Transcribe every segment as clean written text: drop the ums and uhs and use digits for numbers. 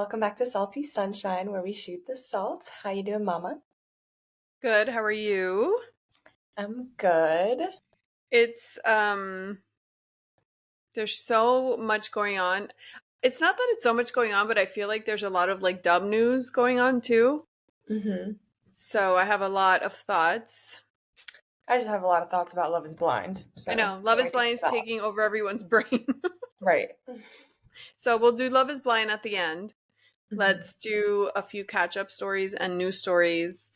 welcome back to Salty Sunshine, where we shoot the salt. How you doing, Mama? Good. How are you? I'm good. It's there's so much going on. It's not that it's so much going on, but I feel like there's a lot of like dumb news going on too. Mm-hmm. So I have a lot of thoughts. I just have a lot of thoughts about Love is Blind, I so know Love can't is wait to Blind get is that. taking over everyone's brain. Right. So we'll do Love is Blind at the end. Mm-hmm. Let's do a few catch-up stories and news stories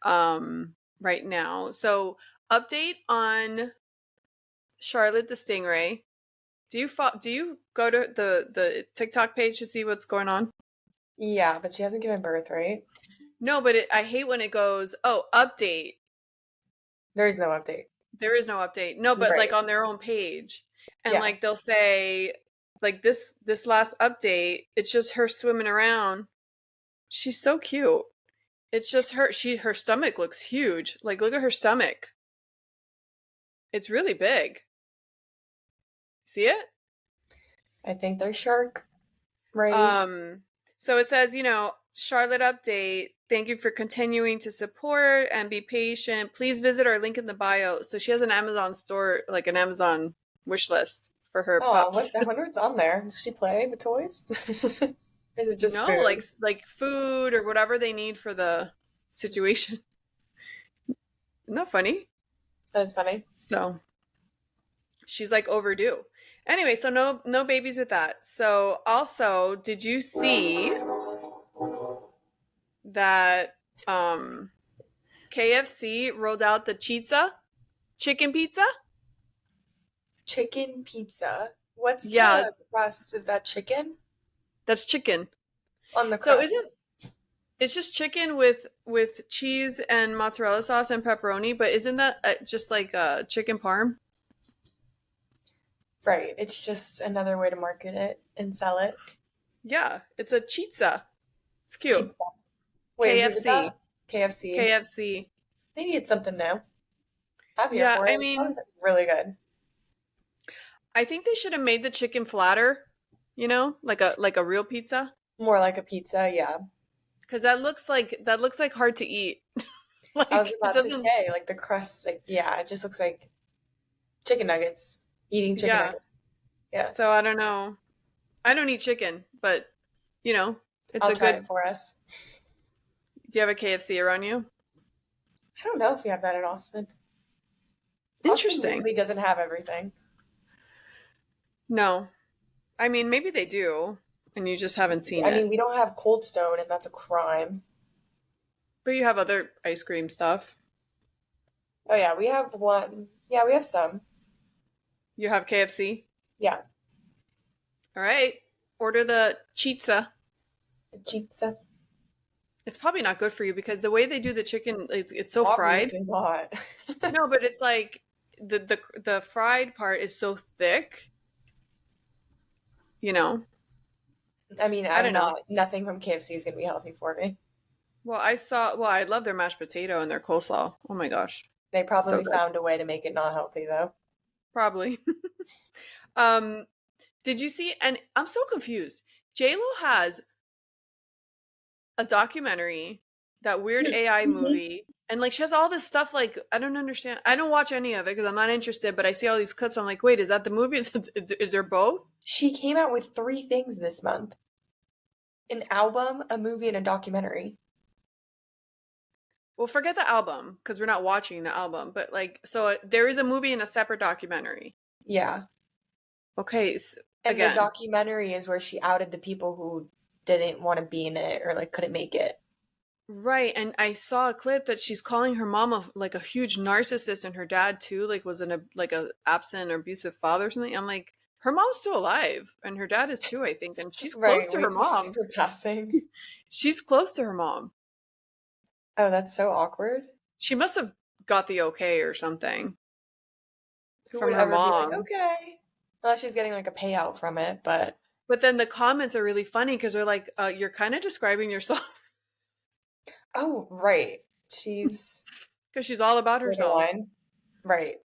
right now. So update on Charlotte the Stingray. Do you go to the TikTok page to see what's going on? Yeah, but she hasn't given birth, right? No, but I hate when it goes, "Oh, update." There is no update. There is no update. No, but like Right. on their own page. And Yeah. like they'll say like this last update, it's just her swimming around. She's so cute. It's just her stomach looks huge. Like look at her stomach. It's really big. See it? I think they're shark rays. Um, so it says, Charlotte update. Thank you for continuing to support and be patient. Please visit our link in the bio. So she has an Amazon store, like an Amazon wish list for her Oh, pups. I wonder what's on there. Does she play with toys? Is it just No, like food? like food or whatever they need for the situation. Isn't that funny? That's funny. So she's like overdue. Anyway, so no babies with that. So also, did you see that KFC rolled out the chicken pizza? Chicken pizza. What's Yeah, the crust? Is that chicken that's chicken. on the So crust? isn't it's just chicken with cheese and mozzarella sauce and pepperoni, but isn't that just like chicken parm? Right. It's just another way to market it and sell it. Yeah, it's a chizza. It's cute. Pizza. Wait, who did that? KFC. KFC. KFC. They need something new. I'm here Yeah, for it. I It's probably mean, something really good. I think they should have made the chicken flatter, like a real pizza, More like a pizza, yeah. because that looks like hard to eat. I was Like it about to doesn't. say, like the crust, like, yeah, it just looks like chicken nuggets. Eating chicken Yeah. nuggets. Yeah. So I don't know. I don't eat chicken, but you know, it's I'll a try good. it for us. Do you have a KFC around you? I don't know if we have that in Austin. Austin Interesting. weirdly doesn't have everything. No, I mean maybe they do, and you just haven't seen I it. mean, we don't have Cold Stone, and that's a crime. But you have other ice cream stuff. Oh, yeah, we have one. Yeah, we have some. You have KFC. Yeah, All right. Order the pizza. the pizza. It's probably not good for you because the way they do the chicken, it's so fried. Obviously not. No, but it's like the fried part is so thick, you know. I mean, I I'm don't know. not, nothing from KFC is going to be healthy for me. Well, I love their mashed potato and their coleslaw. Oh my gosh. They So probably good. found a way to make it not healthy, though. Probably. um did you see, and I'm so confused. JLo has a documentary, that weird AI Mhm. movie, and like she has all this stuff. Like I don't understand. I don't watch any of it because I'm not interested. But I see all these clips. I'm like, wait, is that the movie? Is there both? She came out with three things this month: an album, a movie, and a documentary. Well, forget the album because we're not watching the album. But like, so there is a movie and a separate documentary. Yeah. Okay, And the again, documentary is where she outed the people who didn't want to be in it or like couldn't make it. right? And I saw a clip that she's calling her mom like a huge narcissist, and her dad too, like was like a absent or abusive father or something. I'm like, her mom's still alive, and her dad is too, I think, and she's close Right. to her Wait till she mom. her passing. She's close to her mom. Oh, that's so awkward. She must have got the okay or something Who from would her ever be like, mom. okay? Unless she's getting like a payout from it, but But then the comments are really funny because they're like, you're kind of describing yourself oh, right. She's because she's all about herself. borderline. Right.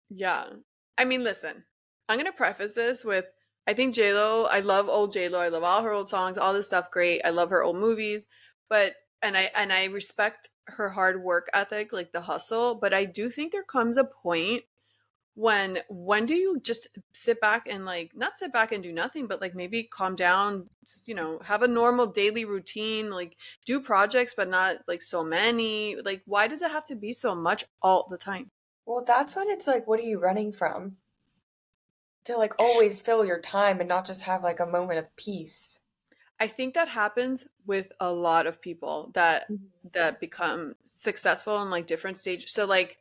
Yeah. I mean, listen, I'm going to preface this with I think J-Lo, I love old J-Lo. I love all her old songs, all this stuff, great. I love her old movies, but and I respect her hard work ethic, like the hustle, but I do think there comes a point when do you just sit back and like not sit back and do nothing, but like maybe calm down, have a normal daily routine, like do projects but not like so many. Like why does it have to be so much all the time? Well, that's when it's like, what are you running from? To like always fill your time and not just have like a moment of peace. I think that happens with a lot of people that Mhm. become successful in like different stages. So like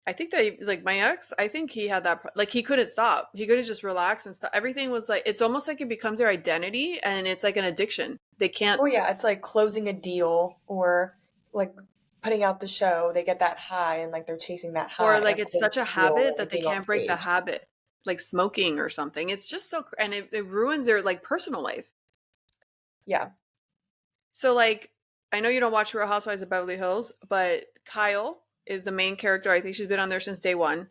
I think that like my ex, I think he had that like he couldn't stop. He couldn't just relax and stuff. Everything was like it's almost like it becomes their identity and it's like an addiction. They can't Oh yeah, it's like closing a deal or like putting out the show. They get that high and like they're chasing that or high like of it's such closing a a deal habit or that they like being on can't break the stage. habit. Like smoking or something. It's just so and it ruins their like personal life. Yeah. So like I know you don't watch Real Housewives of Beverly Hills, but Kyle is the main character. I think she's been on there since day one.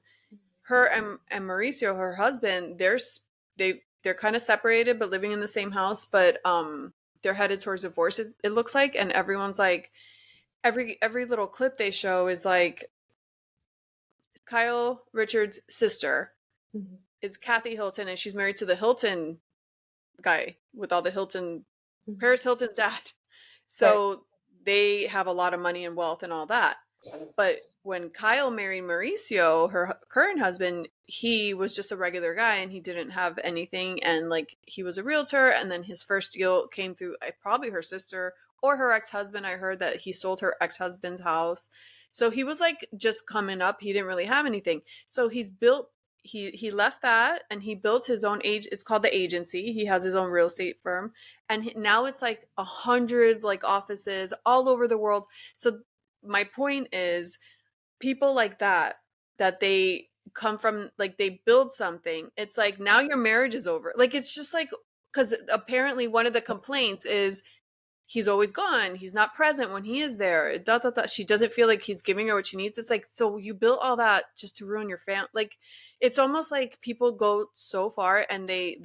Her and Mauricio, her husband, they're kind of separated but living in the same house, but they're headed towards divorce. It looks like, and everyone's like every little clip they show is like Kyle Richards' sister Mhm. is Kathy Hilton, and she's married to the Hilton guy with all the Hilton Mhm. Paris Hilton's dad. Right. So they have a lot of money and wealth and all that. But when Kyle married Mauricio, her current husband, he was just a regular guy and he didn't have anything. And like he was a realtor. And then his first deal came through probably her sister or her ex husband. I heard that he sold her ex husband's house. So he was like just coming up. He didn't really have anything. So he left that and he built his own it's called the agency. He has his own real estate firm and now it's like 100 like offices all over the world. So my point is people like that they come from like they build something, it's like now your marriage is over, like it's just like because apparently one of the complaints is he's always gone, he's not present when he is there, she doesn't feel like he's giving her what she needs. It's like so you built all that just to ruin your family. Like it's almost like people go so far and they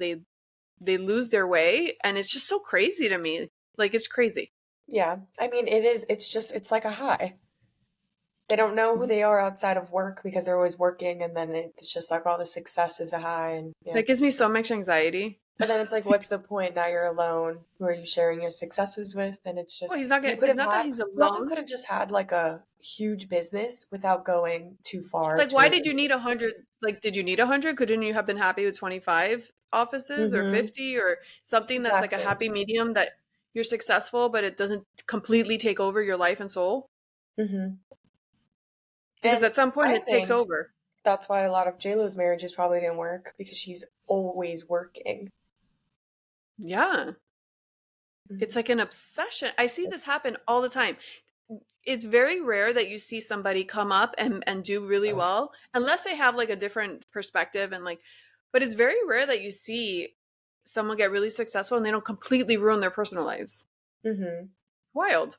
lose their way and it's just so crazy to me, like it's crazy. Yeah. I mean, it's just, it's like a high. They don't know who they are outside of work because they're always working, and then it's just like all the success is a high, and yeah. That gives me so much anxiety. But then it's like, what's the point? Now you're alone. Who are you sharing your successes with? And it's Well, just, he's not you gonna. could It's have not that had, he's you also alone. could have just had like a huge business without going too far Like, why towards did you need 100? Like, did you need 100? Couldn't you have been happy with 25 offices or Mm-hmm. 50 or something that's like a Exactly. happy medium that you're successful, but it doesn't completely take over your life and soul? Mm-hmm. Because And at some point I it takes think over. that's why a lot of JLo's marriages probably didn't work because she's always working. Yeah. It's Mhm. like an obsession. I see this happen all the time. It's very rare that you see somebody come up and do really well unless they have like a different perspective and like but it's very rare that you see someone get really successful and they don't completely ruin their personal lives. Mm-hmm. Wild.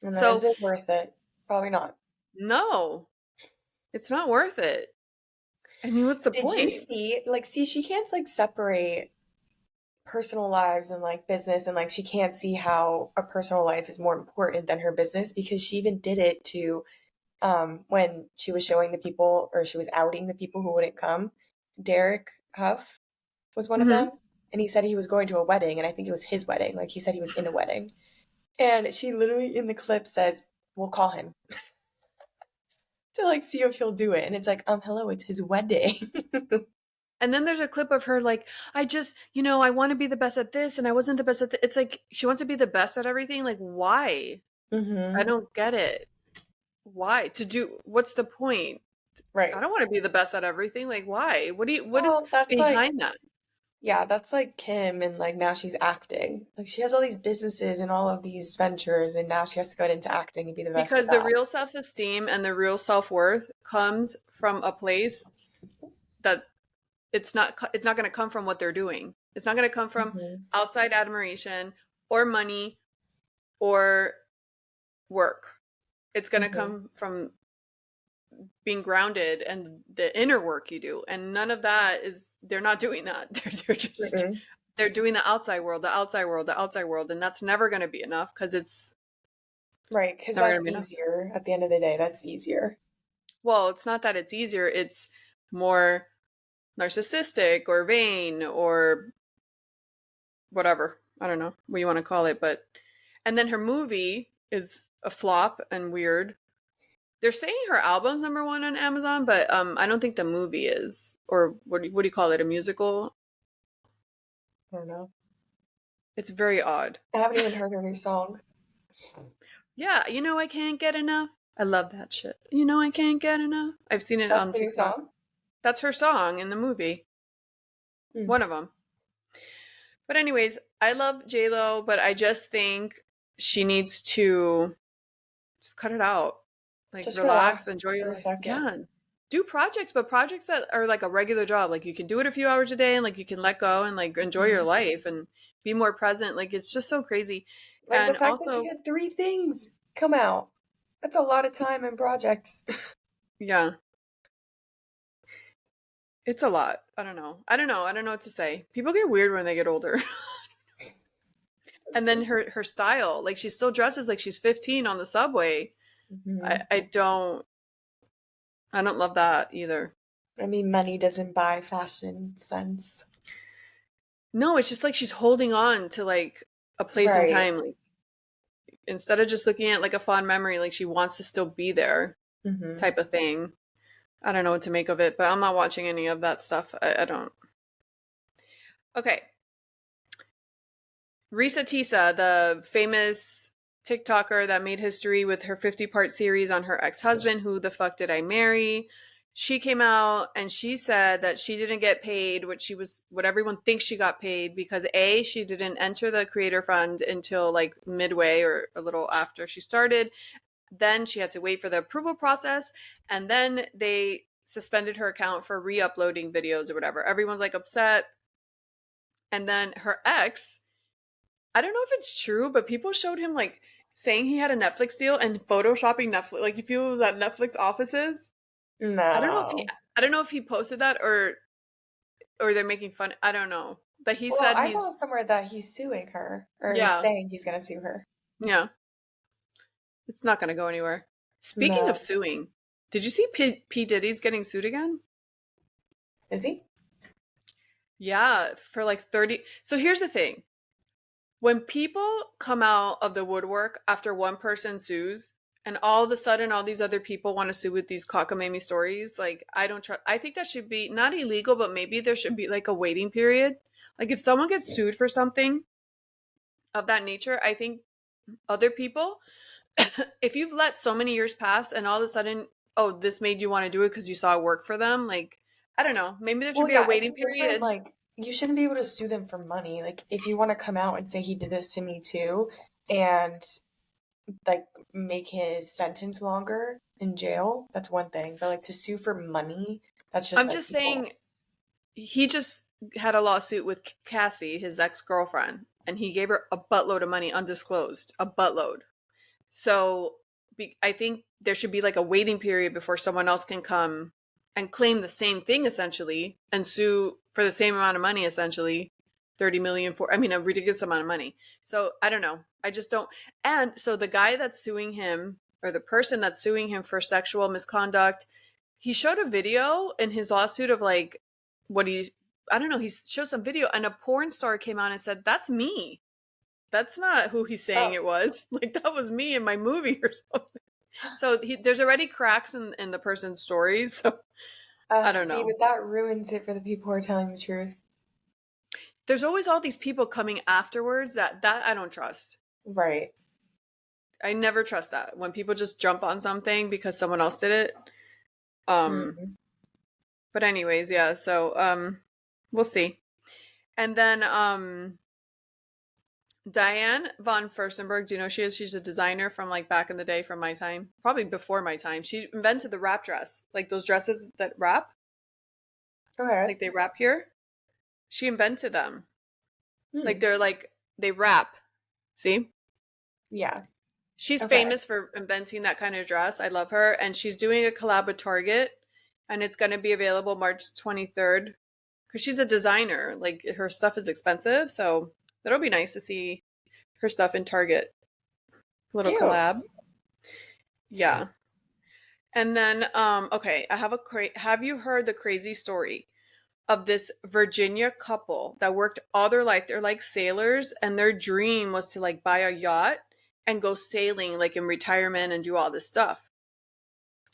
And then is So it worth it? Probably not. no, it's not worth it. I mean, what's the Did you point? see, like, see, she can't like separate personal lives and like business, and like she can't see how a personal life is more important than her business because she even did it to when she was showing the people, or she was outing the people who wouldn't come. Derek Huff was one of Hmm. them, and he said he was going to a wedding, and I think it was his wedding, like he said he was in a wedding, and she literally in the clip says, we'll call him to like see if he'll do it, and it's like, hello, it's his wedding. And then there's a clip of her like, I just, I want to be the best at this and I wasn't the best at it's like she wants to be the best at everything. Like, why? I Hmm. don't get it. Why? To do what's the point? I Right. don't want to be the best at everything. Like, why? What is Well, that's like, behind that? yeah, that's like Kim, and like now she's acting. Like she has all these businesses and all of these ventures, and now she has to go into acting and be the best at Because the that. real self-esteem and the real self-worth comes from a place that it's not going to come from what they're doing. It's not going to come from Hmm. outside admiration or money or work. It's going to Hmm. come from being grounded and the inner work you do. And none of that is, they're not doing that. They're just, Mm-mm. they're doing the outside world, the outside world, the outside world. And that's never going to be enough because Right, it's because never going to that's be enough. easier. At the end of the day, that's easier. Well, it's not that it's easier. It's more narcissistic or vain or whatever. I don't know what you want to call it. But, and then her movie is a flop and weird. They're saying her album's #1 on Amazon, but I don't think the movie is. Or what do you call it? A musical? I don't know. It's very odd. I haven't even heard her new song. Yeah, you know I can't get enough. I love that shit. You know I can't get enough. I've seen it That's on the new TikTok. song? That's her song in the movie. Hmm. One of them. But anyways, I love J Lo, but I just think she needs to just cut it out. Like Just relax, enjoy relax your for a life. second. Yeah. Do projects, but projects that are like a regular job. Like you can do it a few hours a day and like you can let go and like enjoy your Mhm. life and be more present. Like it's just so crazy. Like the And fact that she also, had 3 things come out. That's a lot of time and projects. yeah, it's a lot. I don't know. I don't know. I don't know what to say. People get weird when they get older. And then her style, like she still dresses like she's 15 on the subway. I Mhm. I don't I don't love that either. I mean, money doesn't buy fashion sense. No, it's just like she's holding on to like a place in Right. time. Like instead of just looking at like a fond memory, like she wants to still be there Mhm. type of thing. I don't know what to make of it, but I'm not watching any of that stuff. I don't. Okay. Risa Tisa, the famous TikToker that made history with her 50-part series on her ex-husband, Who the Fuck Did I Marry? She came out and she said that she didn't get paid what everyone thinks she got paid because A, she didn't enter the creator fund until like midway or a little after she started. Then she had to wait for the approval process, and then they suspended her account for re-uploading videos or whatever. Everyone's like upset. And then her ex, I don't know if it's true, but people showed him like saying he had a Netflix deal and photoshopping Netflix, like if he was at Netflix offices. I don't know if he No. I don't know if he posted that or they're making fun. I don't know. But he Well, said I he's saw somewhere that he's suing her, or he's yeah, saying he's gonna sue her. yeah. It's not going to go anywhere. Speaking of No. suing, did you see P Diddy's getting sued again? Is he? Yeah, for like 30. So here's the thing. When people come out of the woodwork after one person sues, and all of a sudden all these other people want to sue with these cockamamie stories, like I don't trust. I think that should be not illegal, but maybe there should be like a waiting period. Like if someone gets sued for something of that nature, I think other people, if you've let so many years pass and all of a sudden, oh, this made you want to do it because you saw it work for them, like I don't know, maybe there should Well, be a yeah, waiting it's different. period. Like, you shouldn't be able to sue them for money. Like, if you want to come out and say he did this to me too, and like make his sentence longer in jail, that's one thing. But like to sue for money, that's just I'm like just evil. saying he just had a lawsuit with Cassie, his ex-girlfriend, and he gave her a buttload of money undisclosed, a buttload. So I think there should be like a waiting period before someone else can come and claim the same thing essentially and sue for the same amount of money essentially 30 million for, I mean, a ridiculous amount of money. So I don't know. I just don't. And so the guy that's suing him or the person that's suing him for sexual misconduct, he showed a video in his lawsuit of like what he, I don't know, he showed some video and a porn star came out and said, "That's me. That's not who he's saying Oh, it was. Like that was me in my movie or something." So there's already cracks in the person's stories. So I don't see, know. but that ruins it for the people who are telling the truth. There's always all these people coming afterwards that I don't trust. Right. I never trust that when people just jump on something because someone else did it. Um, Mm. but anyways, yeah. So we'll see. And then Diane von Furstenberg, do you know who she is? She's a designer from like back in the day from my time, probably before my time. She invented the wrap dress, like those dresses that wrap, Okay. like they wrap here. She invented them. Hmm. Like they wrap. See? Yeah. She's Okay. famous for inventing that kind of dress. I love her. And she's doing a collab with Target, and it's going to be available March 23rd because she's a designer. Like her stuff is expensive. So that'll be nice to see her stuff in Target. Little Cute. collab. Yeah. And then, okay, I have have you heard the crazy story of this Virginia couple that worked all their life? They're like sailors, and their dream was to like buy a yacht and go sailing like in retirement and do all this stuff.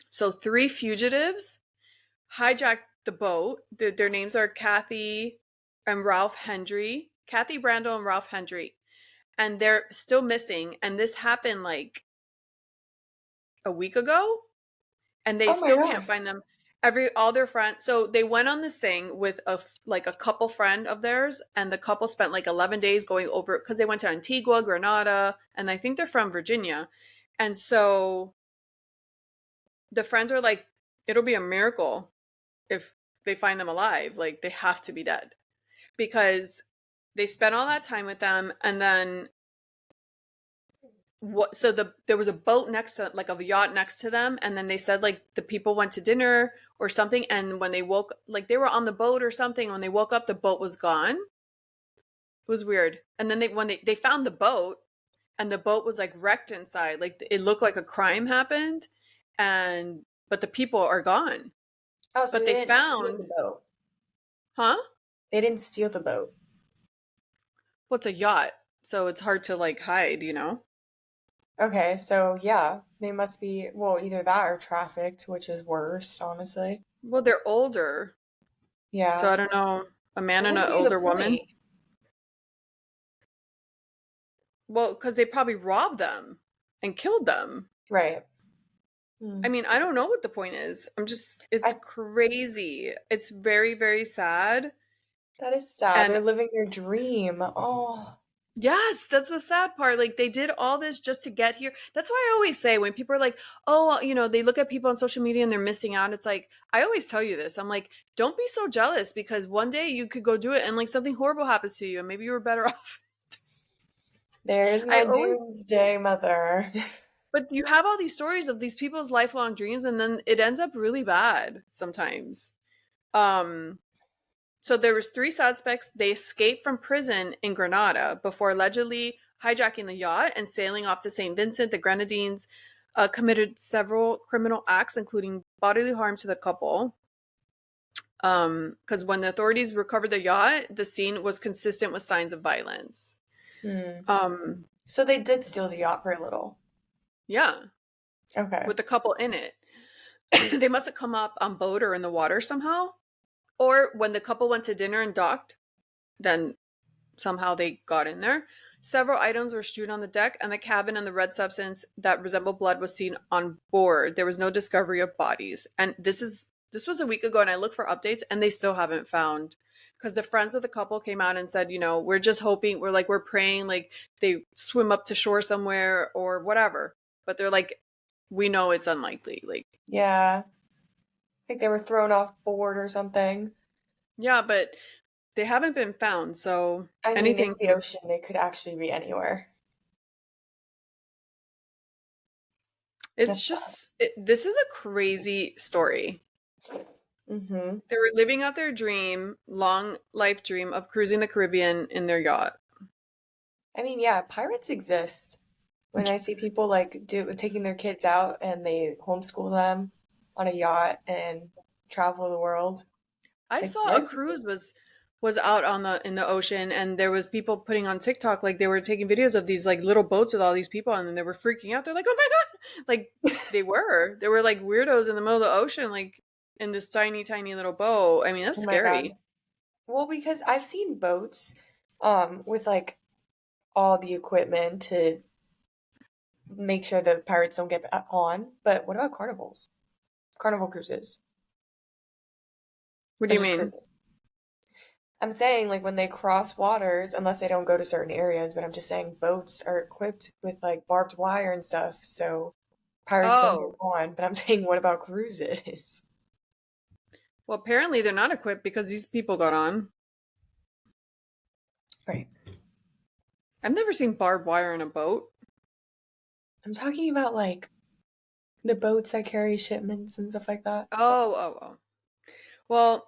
So three fugitives hijacked the boat. Their names are Kathy and Ralph Hendry, Kathy Brandel and Ralph Hendry, and they're still missing. And this happened like a week ago, and they Oh my still can't God. find them. Every all their friends, so they went on this thing with like a couple friend of theirs, and the couple spent like 11 days going over because they went to Antigua, Grenada, and I think they're from Virginia. And so the friends are like, it'll be a miracle if they find them alive. Like they have to be dead because they spent all that time with them, and then what? So there was a boat next to, like a yacht next to them, and then they said like the people went to dinner or something, and when they woke, like they were on the boat or something, when they woke up the boat was gone. It was weird. And then they found the boat, and the boat was like wrecked inside, like it looked like a crime happened, and but the people are gone. Oh, so But they they didn't steal found, the boat. huh? They didn't steal the boat. What's a yacht? So it's hard to like hide, you know? Okay, so yeah, they must be, well, either that or trafficked, which is worse, honestly. Well, they're older. So Yeah. I don't know. A man What and would an be the older woman. point? Well, because they probably robbed them and killed them. Right. Hmm. I mean, I don't know what the point is. It's I crazy. It's very, very sad. That is sad. And They're living their dream. Oh, yes, that's the sad part. Like they did all this just to get here. That's why I always say when people are like, oh, they look at people on social media and they're missing out. It's like, I always tell you this. I'm like, don't be so jealous because one day you could go do it and like something horrible happens to you and maybe you were better off. there's I my always doomsday mother. But you have all these stories of these people's lifelong dreams and then it ends up really bad sometimes. Um so there was three suspects. They escaped from prison in Grenada before allegedly hijacking the yacht and sailing off to St. Vincent. The Grenadines committed several criminal acts, including bodily harm to the couple. Because when the authorities recovered the yacht, the scene was consistent with signs of violence. Hmm. Um, So they did steal the yacht for a little. yeah, Okay. with the couple in it. They must have come up on boat or in the water somehow. Or when the couple went to dinner and docked, then somehow they got in there. Several items were strewn on the deck, and the cabin and the red substance that resembled blood was seen on board. There was no discovery of bodies. And this was a week ago, and I looked for updates, and they still haven't found. Because the friends of the couple came out and said, we're just hoping, we're praying, like they swim up to shore somewhere or whatever. But they're like, we know it's unlikely. Like, Yeah. I think they were thrown off board or something. yeah, but they haven't been found. So I mean, anything it's the could. ocean. They could actually be anywhere. It's That's sad. just, this is a crazy story. Mm-hmm. They were living out their long life dream of cruising the Caribbean in their yacht. I mean, yeah, pirates exist. When I see people like taking their kids out and they homeschool them on a yacht and travel the world, I like saw a pirates cruise exist. was out on the in the ocean, and there was people putting on TikTok like they were taking videos of these like little boats with all these people, and then they were freaking out. They're like, "Oh my god!" Like they were like weirdos in the middle of the ocean, like in this tiny, tiny little boat. I mean, that's Oh my God. scary. Well, because I've seen boats with like all the equipment to make sure the pirates don't get on, but what about carnivals? Carnival cruises. What do Or you just mean? cruises. I'm saying like when they cross waters, unless they don't go to certain areas, but I'm just saying boats are equipped with like barbed wire and stuff, so pirates don't get Oh, on. But I'm saying, what about cruises? well, apparently they're not equipped because these people got on. Right. I've never seen barbed wire in a boat. I'm talking about like the boats that carry shipments and stuff like that. Oh. Well,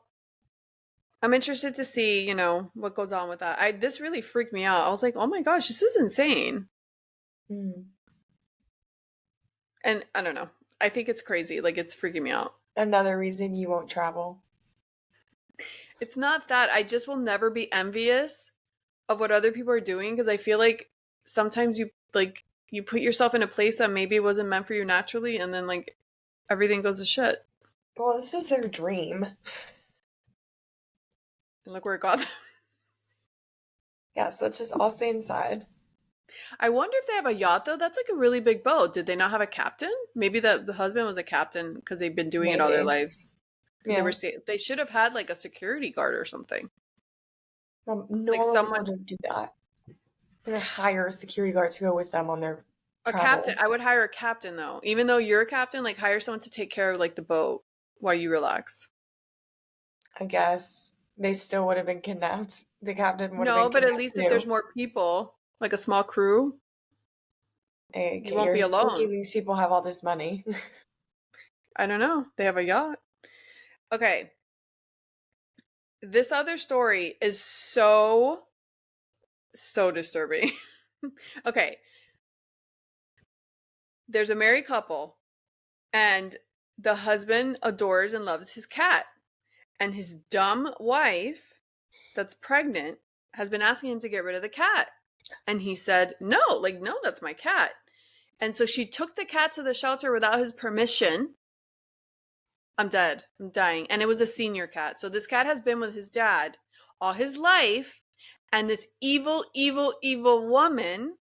I'm interested to see, what goes on with that. This really freaked me out. I was like, "Oh my gosh, this is insane." Hmm. And I don't know. I think it's crazy. Like it's freaking me out. Another reason you won't travel. It's not that I just will never be envious of what other people are doing because I feel like sometimes you put yourself in a place that maybe wasn't meant for you naturally and then like everything goes to shit. Well, this was their dream. And look where it got them. Yeah, so let's just all stay inside. I wonder if they have a yacht though. That's like a really big boat. Did they not have a captain? Maybe the husband was a captain because they've been doing it all their Maybe. lives. Because Yeah. they should have had like a security guard or something. Like Normal people someone, don't do that. They're gonna hire a security guard to go with them on their a captain. travels. I would hire a captain though. Even though you're a captain, like hire someone to take care of like the boat while you relax. I guess they still would have been kidnapped. The captain would have been No, but at kidnapped least if there's too. more people, like a small crew, you Okay, won't you're be thinking alone. these people have all this money. I don't know. They have a yacht. Okay. This other story is so disturbing. Okay. There's a married couple, and the husband adores and loves his cat. And his dumb wife, that's pregnant, has been asking him to get rid of the cat. And he said, no, like, no, that's my cat. And so she took the cat to the shelter without his permission. I'm dead. I'm dying. And it was a senior cat. So this cat has been with his dad all his life. And this evil, evil, evil woman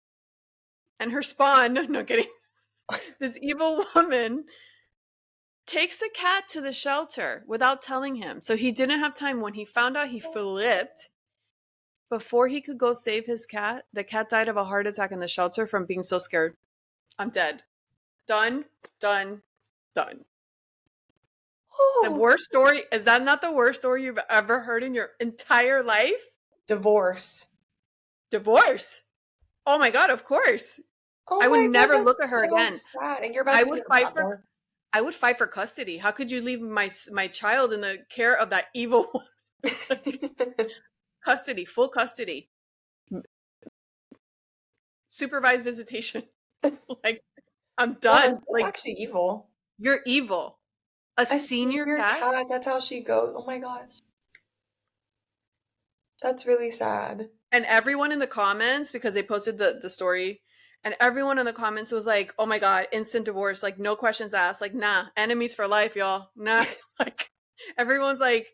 and her spawn, no kidding, this evil woman takes the cat to the shelter without telling him. So he didn't have time. When he found out, he flipped. Before he could go save his cat, the cat died of a heart attack in the shelter from being so scared. I'm dead. Done, done, done. The Oh, worst story, is that not the worst story you've ever heard in your entire life? divorce. Divorce. Oh my God, of course. Oh I would my God, never look that's at her so again. sad. And you're about I to would get a fight for toddler. I would fight for custody. How could you leave my child in the care of that evil one? Like, custody, full custody, supervised visitation. Like, I'm No, done. that's Like, actually evil. you're evil. A A senior senior cat? cat, that's how she goes. Oh my gosh. That's really sad. And everyone in the comments, because they posted the story, and everyone in the comments was like, oh my God, instant divorce. Like, no questions asked. Like, nah, enemies for life, y'all. Nah. Like, everyone's like,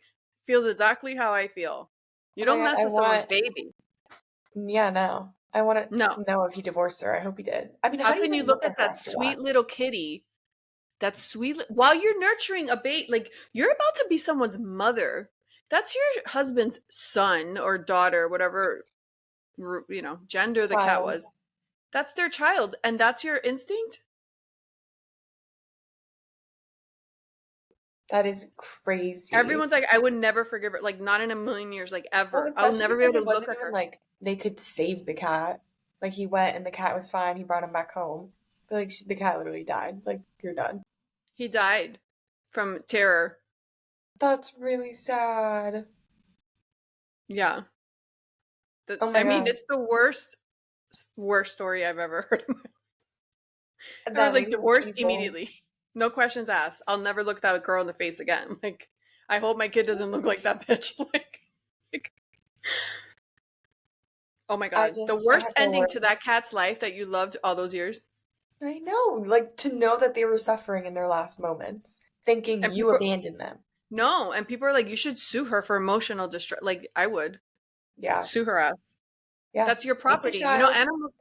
feels exactly how I feel. You Oh my don't God, mess I with someone's want, baby. yeah, no. I want No. to know if he divorced her. I hope he did. I mean, How how do you can you even look look at at her that after that? sweet little kitty? That sweet, while you're nurturing a baby, like you're about to be someone's mother. That's your husband's son or daughter, whatever, gender the cat Child. was. That's their child. And that's your instinct? That is crazy. Everyone's like, I would never forgive her. Like, not in a million years, like, Well, ever. I'll especially never be because able it to look wasn't at even her. like they could save the cat. Like he went and the cat was fine. He brought him back home. But like the cat literally died. Like you're done. He died from terror. That's really sad. Yeah. Oh my I mean, gosh. it's the worst story I've ever heard. And I was that like, lady's divorce evil. immediately. No questions asked. I'll never look that girl in the face again. Like, I hope my kid doesn't look like that bitch. Like, oh my God. The I worst have no ending to that words. cat's life that you loved all those years. I know. Like to know that they were suffering in their last moments, thinking And you people, abandoned them. no. And people are like, you should sue her for emotional distress. Like, I would Yeah. sue her ass. Yeah. That's your Take the property. child,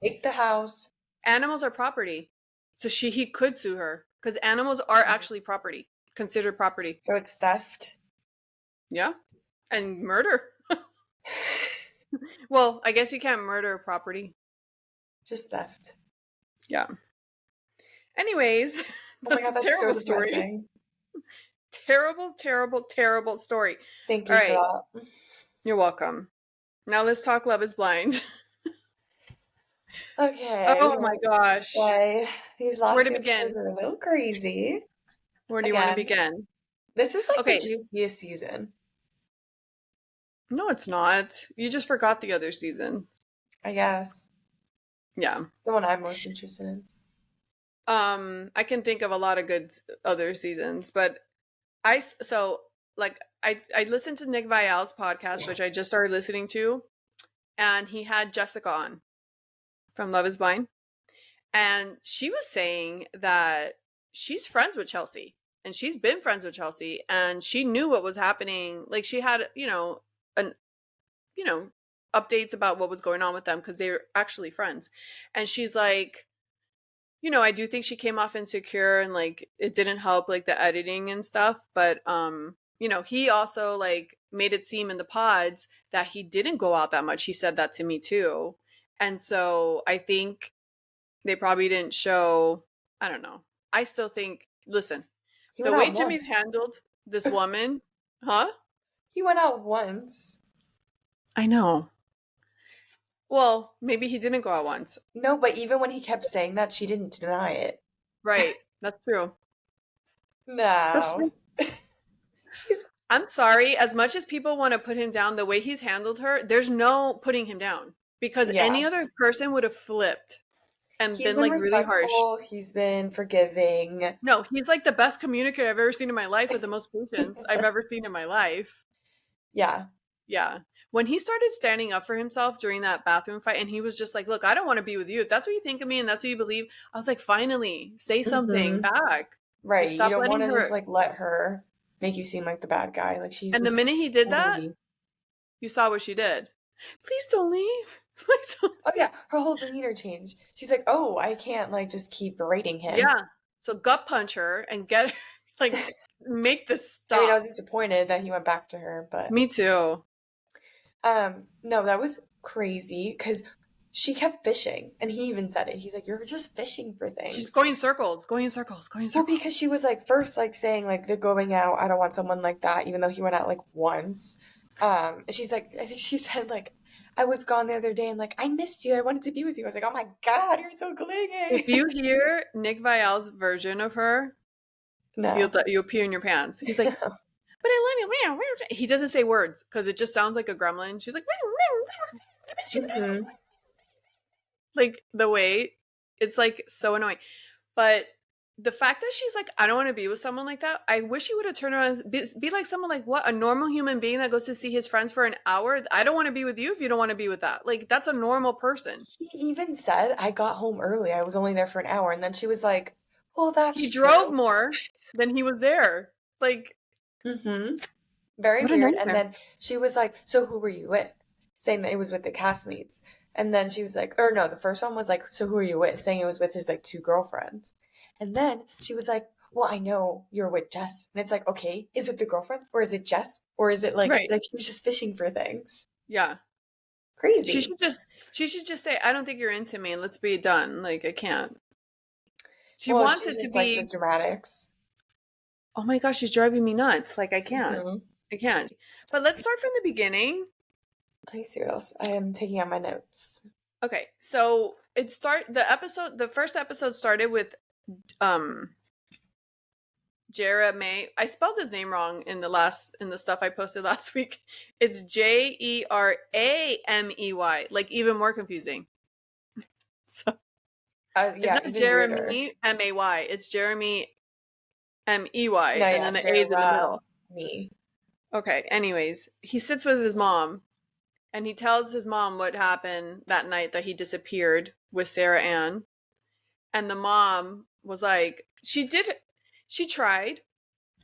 take the house. Animals are property. So he could sue her because animals are actually property, considered property. So it's theft. Yeah. And murder. Well, I guess you can't murder property. Just theft. Yeah. Anyways, Oh my that's God, a that's so terrible story. depressing. Terrible, terrible, terrible story. Thank All you for right. that. You're welcome. Now let's talk Love is Blind. Okay, Oh you my know, to gosh. say these Where last to two episodes begin? are a little crazy. Where do you want to Again, begin? this is like the Okay. juiciest season, No, it's not. You just forgot the other season. I guess. Yeah. It's the one I'm most interested in. I can think of a lot of good other seasons, but so like I listened to Nick Vial's podcast, which I just started listening to, and he had Jessica on from Love Is Blind, and she was saying that she's friends with Chelsea, and she's been friends with Chelsea, and she knew what was happening. Like she had, an you know updates about what was going on with them because they were actually friends, and she's like, I do think she came off insecure and like it didn't help like the editing and stuff, but he also like made it seem in the pods that he didn't go out that much. He said that to me too. And so I think they probably didn't show, I don't know. I still think, listen, He the went way out Jimmy's once. handled this woman, huh? He went out once. I know. Well, maybe he didn't go out once. No, but even when he kept saying that, she didn't deny it. Right. That's true. That's No. true. She's, I'm sorry. As much as people want to put him down, the way he's handled her, there's no putting him down because yeah. any other person would have flipped and He's been been like really harsh. respectful. He's been forgiving. No, he's like the best communicator I've ever seen in my life with the most patience I've ever seen in my life. Yeah. Yeah. When he started standing up for himself during that bathroom fight and he was just like, look, I don't want to be with you. If that's what you think of me and that's what you believe, I was like, finally, say something hmm back. Like, Right. You stop don't want letting to just her. like let her make you seem like the bad guy. Like she And the was minute he did that, totally. you saw what she did. Please don't leave. Please don't. Oh yeah, her whole demeanor changed. She's like, "Oh, I can't like just keep berating him." Yeah. So gut punch her and get like make this I mean, I stop. was disappointed that he went back to her, but Me too. no, that was crazy because she kept fishing, and he even said it. He's like, "You're just fishing for She's things." going in circles, going in circles, going in Well, circles. because she was like first like saying like the going out, I don't want someone like that, even though he went out like once. And she's like, I think she said like, I was gone the other day and like I missed you. I wanted to be with you. I was like, oh my God, you're so If clingy. you hear Nick Vial's version of her, No. you'll pee in your pants. He's like, but I love you. He doesn't say words because it just sounds like a gremlin. She's like, I miss you. hmm Like the way it's like so annoying. But the fact that she's like, I don't want to be with someone like that. I wish he would have turned around and be like someone like what? A normal human being that goes to see his friends for an hour. I don't want to be with you if you don't want to be with that. Like that's a normal person. He even said, I got home early. I was only there for an hour. And then she was like, well, He that's drove true. more than he was there. Like hmm Very what a weird. And nightmare. then she was like, so who were you with? Saying that it was with the castmates. And then she was like, or no, the first one was like, so who are you with? Saying it was with his like two girlfriends. And then she was like, well, I know you're with Jess. And it's like, okay, is it the girlfriend or is it Jess? Or is it Right. like she was just fishing for things? Yeah. She Crazy. should just she should just say, I don't think you're into me and let's be done. Like I can't. She Well, wants she's it to just like the be, dramatics. oh my gosh, she's driving me nuts. Like I can't. hmm I can't. But let's start from the beginning. Let me see what else. I am taking out my notes. Okay. So the first episode started with um Jeremy. I spelled his name wrong in the stuff I posted last week. It's Jeramey, like even more confusing. So it's Yeah, not even weirder. Jeremy May, it's Jeremy Mey, No, and yeah, then the A is in the middle. Me. Okay, anyways, he sits with his mom and he tells his mom what happened that night that he disappeared with Sarah Ann. And the mom was like, she tried.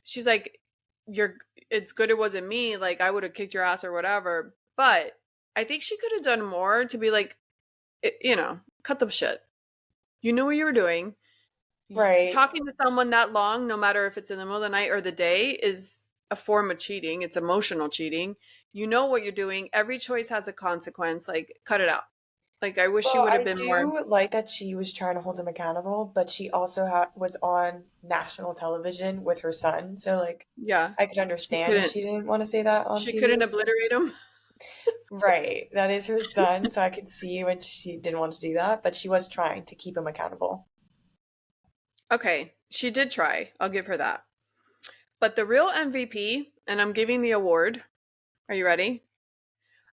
She's like, you're, it's good it wasn't me. Like, I would have kicked your ass or whatever. But I think she could have done more to be like, cut the shit. You knew what you were doing. Right. Talking to someone that long, no matter if it's in the middle of the night or the day, is a form of cheating. It's emotional cheating. You know what you're doing. Every choice has a consequence. Like, cut it out. Like, I wish you Well, would have I been more. do like that she was trying to hold him accountable, but she also was on national television with her son. So, like, Yeah, I could she understand if couldn't. she didn't want to say that on She couldn't TV. obliterate him. Right. That is her son, so I could see when she didn't want to do that, but she was trying to keep him accountable. Okay, she did try. I'll give her that. But the real MVP, and I'm giving the award. Are you ready?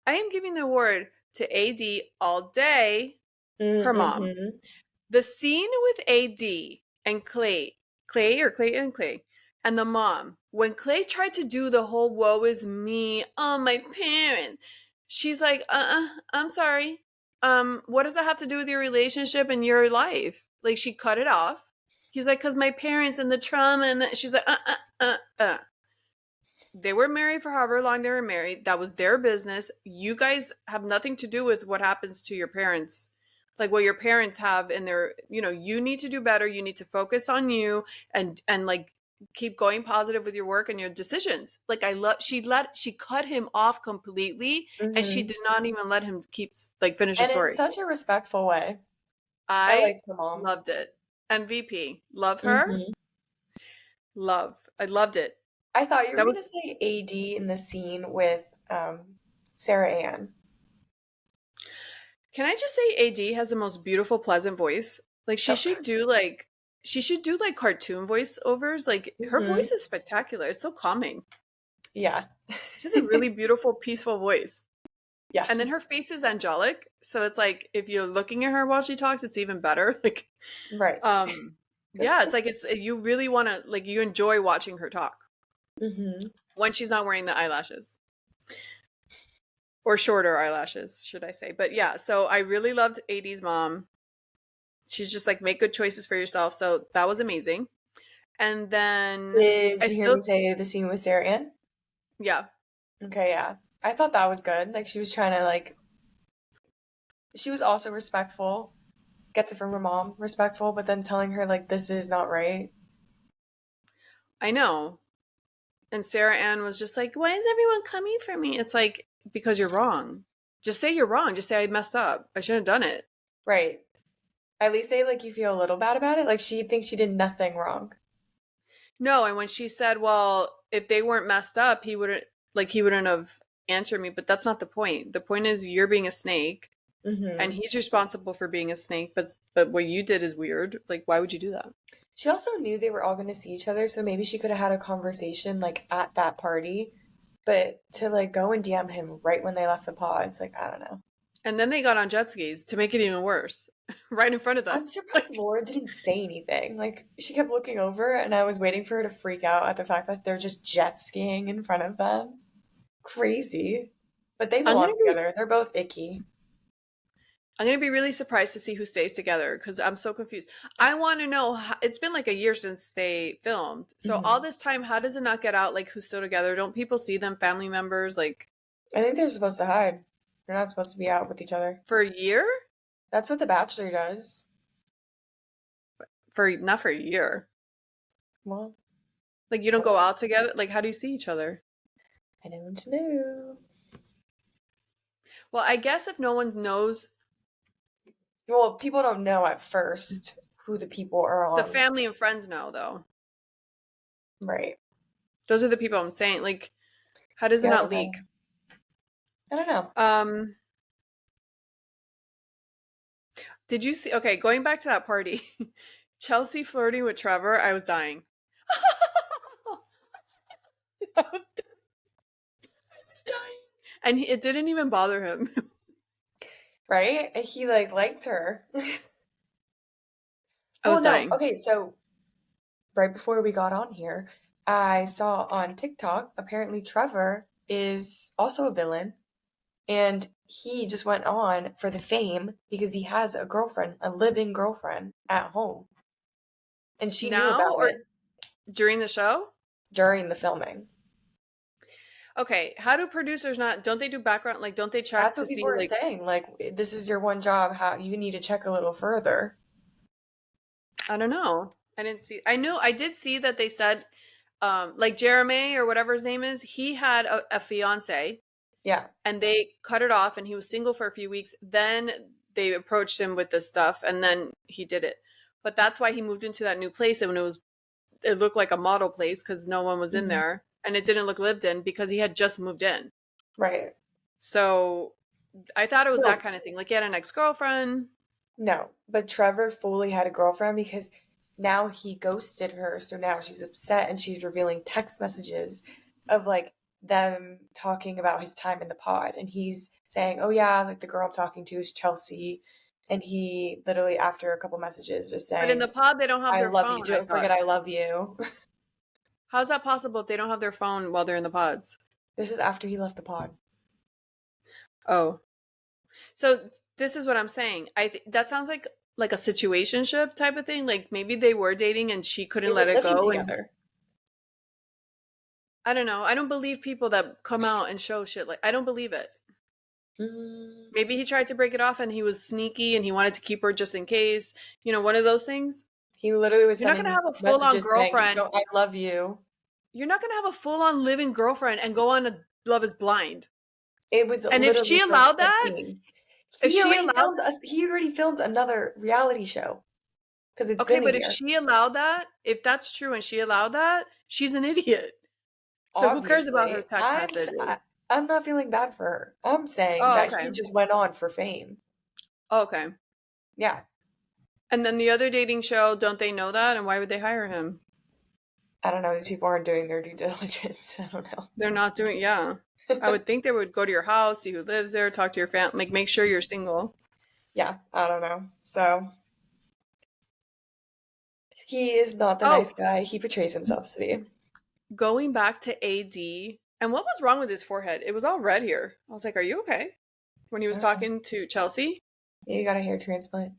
I am giving the award to AD all day, her mom. Mm-hmm. The scene with AD and Clay or Clayton and Clay, and the mom, when Clay tried to do the whole woe is me, oh my parents, she's like, I'm sorry. What does that have to do with your relationship and your life? Like she cut it off. He's like, cause my parents and the trauma and she's like, They were married for however long they were married. That was their business. You guys have nothing to do with what happens to your parents. Like what your parents have in their, you need to do better. You need to focus on you and like keep going positive with your work and your decisions. Like she cut him off completely and she Mm-hmm. did not even let him finish the And in story. such a respectful way. I I liked her mom. loved it. MVP. Love her. Mm-hmm. Love. I loved it. I thought you were That gonna was say AD in the scene with Sarah Ann. Can I just say AD has the most beautiful, pleasant voice? Like Oh. she should do like cartoon voiceovers. Like her Mm-hmm. voice is spectacular. It's so calming. Yeah. She has a really beautiful, peaceful voice. Yeah. And then her face is angelic. So it's like if you're looking at her while she talks, it's even better. Like Right. um yeah, it's like it's you really want to like you enjoy watching her talk Mm-hmm. when she's not wearing the eyelashes or shorter eyelashes, should I say. But yeah, so I really loved AD's mom. She's just like make good choices for yourself. So that was amazing. And then Did I you hear still me say the scene with Sarah Ann? yeah. Okay, yeah. I thought that was good. Like she was trying to she was also respectful, gets it from her mom, respectful, but then telling her like this is not right. I know. And Sarah Ann was just like, "Why is everyone coming for me?" It's like because you're wrong. Just say you're wrong. Just say I messed up. I shouldn't have done it. Right. At least say like you feel a little bad about it. Like she thinks she did nothing wrong. No, and when she said, "Well, if they weren't messed up, he wouldn't have answered me." But that's not the point. The point is you're being a snake and Mm-hmm. he's responsible for being a snake, but what you did is weird. Like why would you do that? She also knew they were all going to see each other, so maybe she could have had a conversation like at that party. But to like go and DM him right when they left the pods, like I don't know. And then they got on jet skis to make it even worse, right in front of them. I'm surprised Like, Laura didn't say anything. Like she kept looking over, and I was waiting for her to freak out at the fact that they're just jet skiing in front of them. Crazy. But they I'm belong gonna be, together. They're both icky. I'm gonna be really surprised to see who stays together because I'm so confused. I want to know. It's been like a year since they filmed, so all Hmm. this time, how does it not get out? Like who's still together? Don't people see them, family members, like I think they're supposed to hide. They're not supposed to be out with each other. for a year? That's what The Bachelor does. For not for a year. Well, Like you don't go out together. Like how do you see each other? I don't know. Well, I guess if no one knows, Well, people don't know at first who the people are the on. family and friends know though. Right. Those are the people I'm saying. Like, how does it Yeah, I not don't leak? know. I don't know. Um, did you see? Okay, going back to that party, Chelsea flirting with Trevor. I was dying. I was dying, and it didn't even bother him. Right? He like liked her. I was Well, no. dying. Okay, so right before we got on here, I saw on TikTok apparently Trevor is also a villain and he just went on for the fame because he has a girlfriend, a living girlfriend at home. And she knew Now about or it during the show? during the filming. Okay, how do producers not? Don't they do background? Like, don't they check That's to what people see are like saying. Like, this is your one job. How you need to check a little further. I don't know. I didn't see. I knew I did see that they said, like Jeremy or whatever his name is, he had a fiance, Yeah. and they cut it off, and he was single for a few weeks. Then they approached him with this stuff, and then he did it. But that's why he moved into that new place, and it looked like a model place because no one was in Hmm. there, and it didn't look lived in because he had just moved in. Right. So I thought it was that No, kind of thing. Like he had an ex-girlfriend. no, but Trevor fully had a girlfriend because now he ghosted her, so now she's upset and she's revealing text messages of like them talking about his time in the pod, and he's saying, "Oh yeah, like the girl I'm talking to is Chelsea," and he literally after a couple messages is But in the saying, pod, they don't have "I their love you. phone, I Don't thought. forget I love you." How's that possible if they don't have their phone while they're in the pods? This is after he left the pod. Oh. So this is what I'm saying. That sounds like a situationship type of thing. Like maybe they were dating and she They couldn't were let it living go. And together. I don't know. I don't believe people that come out and show shit like I don't believe it. Mm, Maybe he tried to break it off and he was sneaky and he wanted to keep her just in case. One of those things. he literally was You're not gonna sending have a full on messages saying, girlfriend. "Don't I love you." You're not gonna have a full on living girlfriend and go on a Love Is Blind. It was And if literally she for allowed the that, fame. if she allowed He already filmed another reality show because it's okay, been a but if year. she allowed that, if that's true and she allowed that, she's an idiot. So who cares about her Obviously, text messages? I'm not feeling bad for her. I'm saying Oh, that okay. he just went on for fame. Oh, okay. Yeah, And then the other dating show, don't they know that? And why would they hire him? I don't know. These people aren't doing their due diligence. I don't They're not doing, yeah. I know. would think they would go to your house, see who lives there, talk to your family, like make sure you're single. Yeah, I don't know. So he is not the Oh, nice guy he portrays himself to be. going back to AD, and what was wrong with his forehead? It was all red here. I was like, are you okay? When he I was don't know. talking to Chelsea? You got a hair transplant.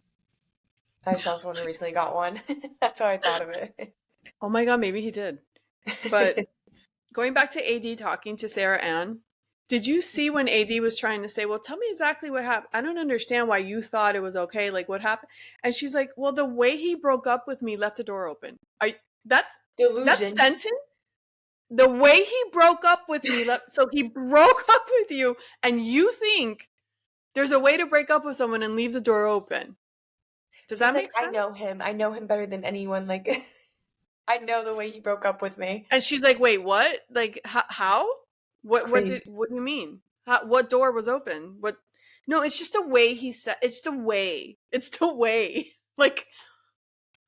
I saw someone who recently got one. That's how I thought of it. Oh my God, maybe he did. But going back to AD talking to Sarah Ann, did you see when AD was trying to say, well, tell me exactly what happened? I don't understand why you thought it was okay. Like, what happened? And she's like, well, the way he broke up with me left the door open. That's Delusion. sentence? The way he broke up with me left. So he broke up with you, and you think there's a way to break up with someone and leave the door open. Does She's that like, make I sense? know him. I know him better than anyone. Like, I know the way he broke up with me. And she's like, "Wait, what? Like, how? Crazy. What do you mean? What door was open? What? No, it's just the way he said. It's the way. It's the way. Like,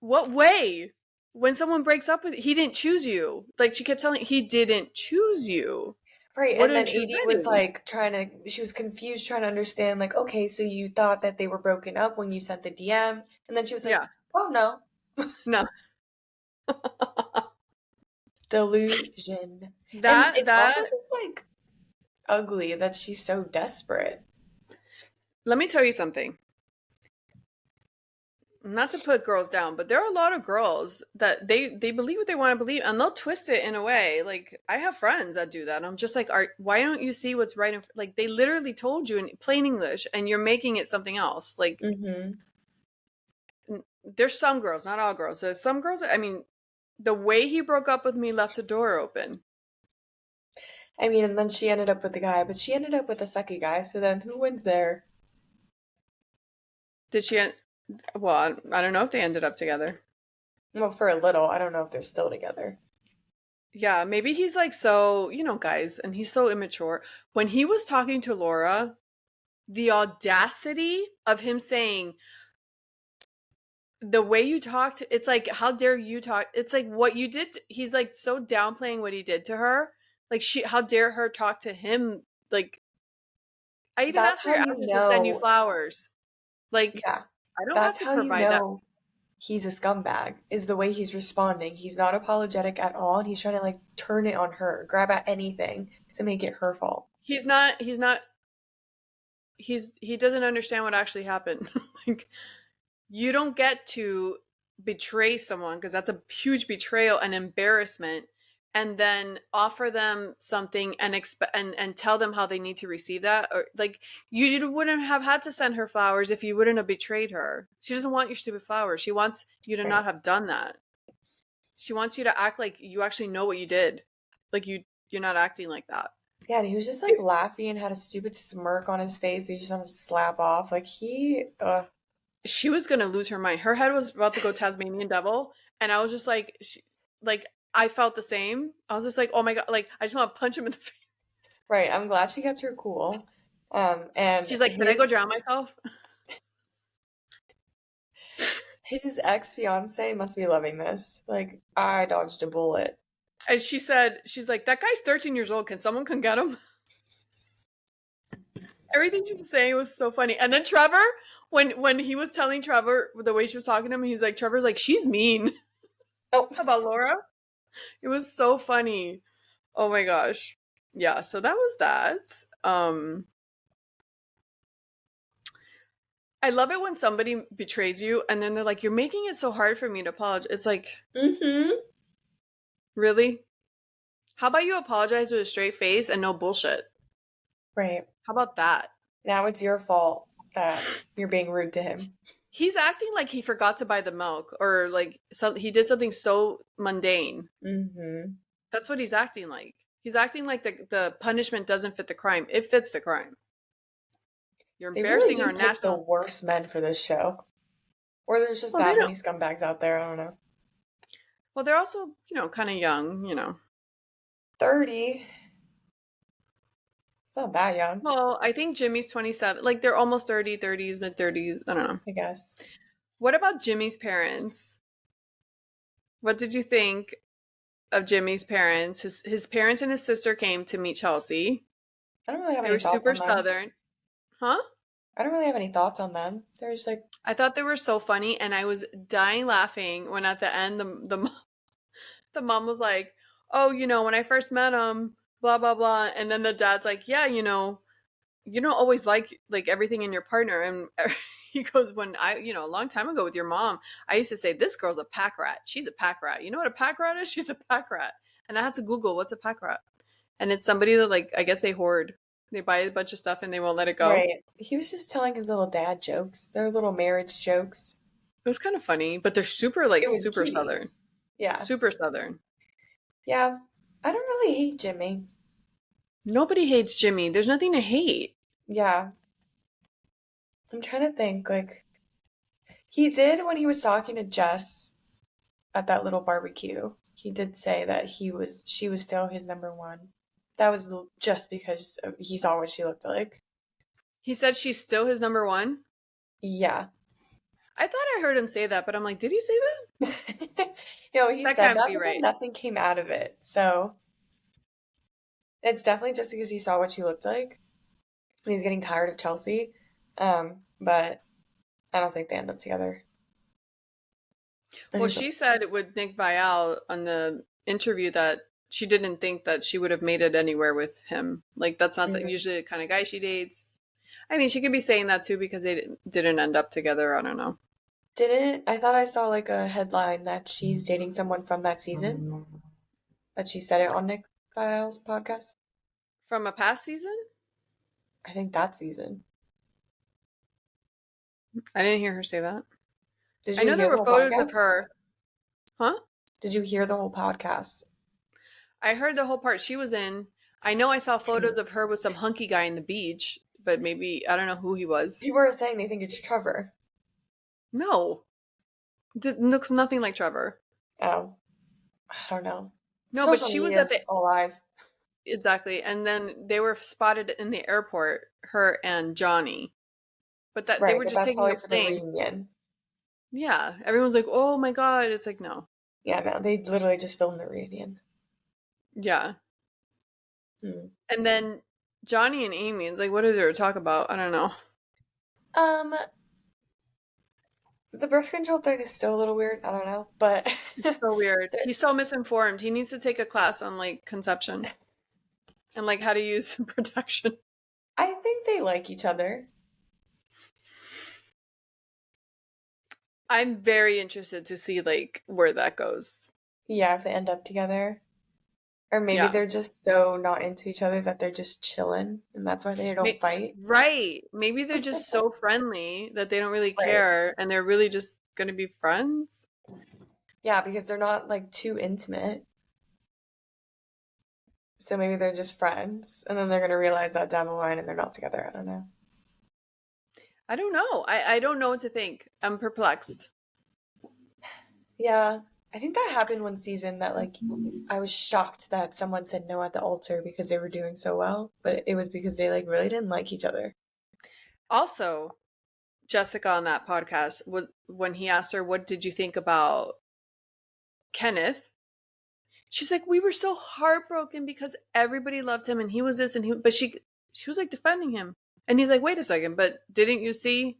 what way? When someone breaks up with, he didn't choose you. Like she kept telling, he didn't choose you. Right. And then Wouldn't choose AD was anyone. like she was confused, trying to understand, like, okay, so you thought that they were broken up when you sent the DM. And then she was like, Yeah. oh no, No. delusion. And that it's also that. just like ugly that she's so desperate. Let me tell you something. Not to put girls down, but there are a lot of girls that they believe what they want to believe and they'll twist it in a way. Like I have friends that do that. And I'm just like, why don't you see what's right? Like they literally told you in plain English and you're making it something else. Like Hmm. there's some girls, not all girls. There's some girls, I mean, the way he broke up with me left the door open. I mean, and then she ended up with the guy, but she ended up with a sucky guy. So then who wins there? Did she well, I don't know if they ended up together. Well, for a little. I don't know if they're still together. Yeah, maybe he's like so, guys, and he's so immature. When he was talking to Laura, the audacity of him saying the way you talked, it's like how dare you talk, it's like what you did he's like so downplaying what he did to her, like she how dare her talk to him, like I even That's asked for how your you address to send you know. flowers, like Yeah. I don't have That's to how you provide that. know he's a scumbag, is the way he's responding. He's not apologetic at all, and he's trying to like turn it on her, grab at anything to make it her fault. He's not he doesn't understand what actually happened. Like you don't get to betray someone because that's a huge betrayal and embarrassment and then offer them something and expect and tell them how they need to receive that, or like you wouldn't have had to send her flowers if you wouldn't have betrayed her. She doesn't want your stupid flowers. She wants you to not Right. have done that. She wants you to act like you actually know what you did, like you're not acting like that. Yeah, and he was just like laughing and had a stupid smirk on his face that you just want to slap off. Like She was gonna lose her mind. Her head was about to go Tasmanian devil, and I was just like, like I felt the same. I was just like, oh my god, like I just want to punch him in the face. right. I'm glad she kept her cool. And She's like, "Can I go drown myself?" his ex-fiance must be loving this. Like, I dodged a bullet. And she said, she's like, "That guy's 13 years old. Can someone come get him?" Everything she was saying was so funny. And then Trevor, when he was telling Trevor the way she was talking to him, he's like, Trevor's like, "She's mean." Oh, About Laura. It was so funny. Oh my gosh. Yeah, so that was that. I love it when somebody betrays you and then they're like, "You're making it so hard for me to apologize." It's like, mm-hmm. really? How about you apologize with a straight face and no bullshit? Right. How about that? Now it's your fault that you're being rude to him. He's acting like he forgot to buy the milk or like he did something so mundane. Mm-hmm. That's what he's acting like. He's acting like the punishment doesn't fit the crime. It fits the crime. You're They really embarrassing do our pick the national. worst men for this show. Or there's just Well, they that don't. many scumbags out there. I don't know. Well, they're also, kind of young. 30. It's not that young, Well, I think Jimmy's 27. Like they're almost 30, 30s, mid 30s. I don't know. I guess. What about Jimmy's parents? What did you think of Jimmy's parents? His parents and his sister came to meet Chelsea. I don't really have They any were thoughts super on them. southern. Huh? I don't really have any thoughts on them. They're just like, I thought they were so funny and I was dying laughing when at the end the mom was like, "Oh, when I first met him, blah blah blah." And then the dad's like, "Yeah, you don't always like everything in your partner." And he goes, "When a long time ago with your mom, I used to say this girl's a pack rat. She's a pack rat. You know what a pack rat is? She's a pack rat." And I had to Google what's a pack rat. And it's somebody that like I guess they hoard. They buy a bunch of stuff and they won't let it go. right. He was just telling his little dad jokes. Their little marriage jokes. It was kind of funny, but they're It was super cutie. southern. Yeah. Super southern. Yeah. I don't really hate Jimmy. Nobody hates Jimmy. There's nothing to hate. Yeah. I'm trying to think. Like, he did when he was talking to Jess at that little barbecue. He did say that she was still his number one. That was just because he saw what she looked like. He said she's still his number one. Yeah. I thought I heard him say that, but I'm like, did he say that? He That said can't that, be but then right. nothing came out of it. So it's definitely just because he saw what she looked like. And he's getting tired of Chelsea. But I don't think they end up together. Well, she said with Nick Vial on the interview that she didn't think that she would have made it anywhere with him. Like that's not usually the kind of guy she dates. I mean, she could be saying that too because they didn't end up together. I don't know. Didn't I thought I saw like a headline that she's dating someone from that season? That she said it on Nick Kyle's podcast? From a past season? I think that season. I didn't hear her say that. Did I you know there hear the were whole photos of podcast? her. Huh? Did you hear the whole podcast? I heard the whole part she was in. I know I saw photos of her with some hunky guy in the beach, but maybe I don't know who he was. People are saying they think it's Trevor. No. Looks nothing like Trevor. Oh, I don't know. No, but Social she was media at is the all lies. exactly. And then they were spotted in the airport, her and Johnny. But that they Right, were but just that's taking probably a for the plane. reunion. Yeah. Everyone's like, "Oh my god." It's like, no. Yeah, no, they literally just filmed the reunion. Yeah. Hmm. And then Johnny and Amy, it's like, what did they talk about? I don't know. Um, the birth control thing is still a little weird. I don't know, but It's so weird. the- He's so misinformed. He needs to take a class on like conception and like how to use protection. I think they like each other. I'm very interested to see like where that goes. Yeah, if they end up together. Or maybe Yeah. they're just so not into each other that they're just chilling, and that's why they don't fight. Right. Maybe they're just so friendly that they don't really Right. care and they're really just going to be friends. Yeah, because they're not like too intimate. So maybe they're just friends, and then they're gonna realize that down the line and they're not together. I don't know. I don't know. I don't know what to think. I'm perplexed. Yeah. I think that happened one season that like I was shocked that someone said no at the altar because they were doing so well, but it was because they like really didn't like each other. Also, Jessica on that podcast, when he asked her, "What did you think about Kenneth?" She's like, "We were so heartbroken because everybody loved him and he was this and he." But she was like defending him, and he's like, "Wait a second, but didn't you see?"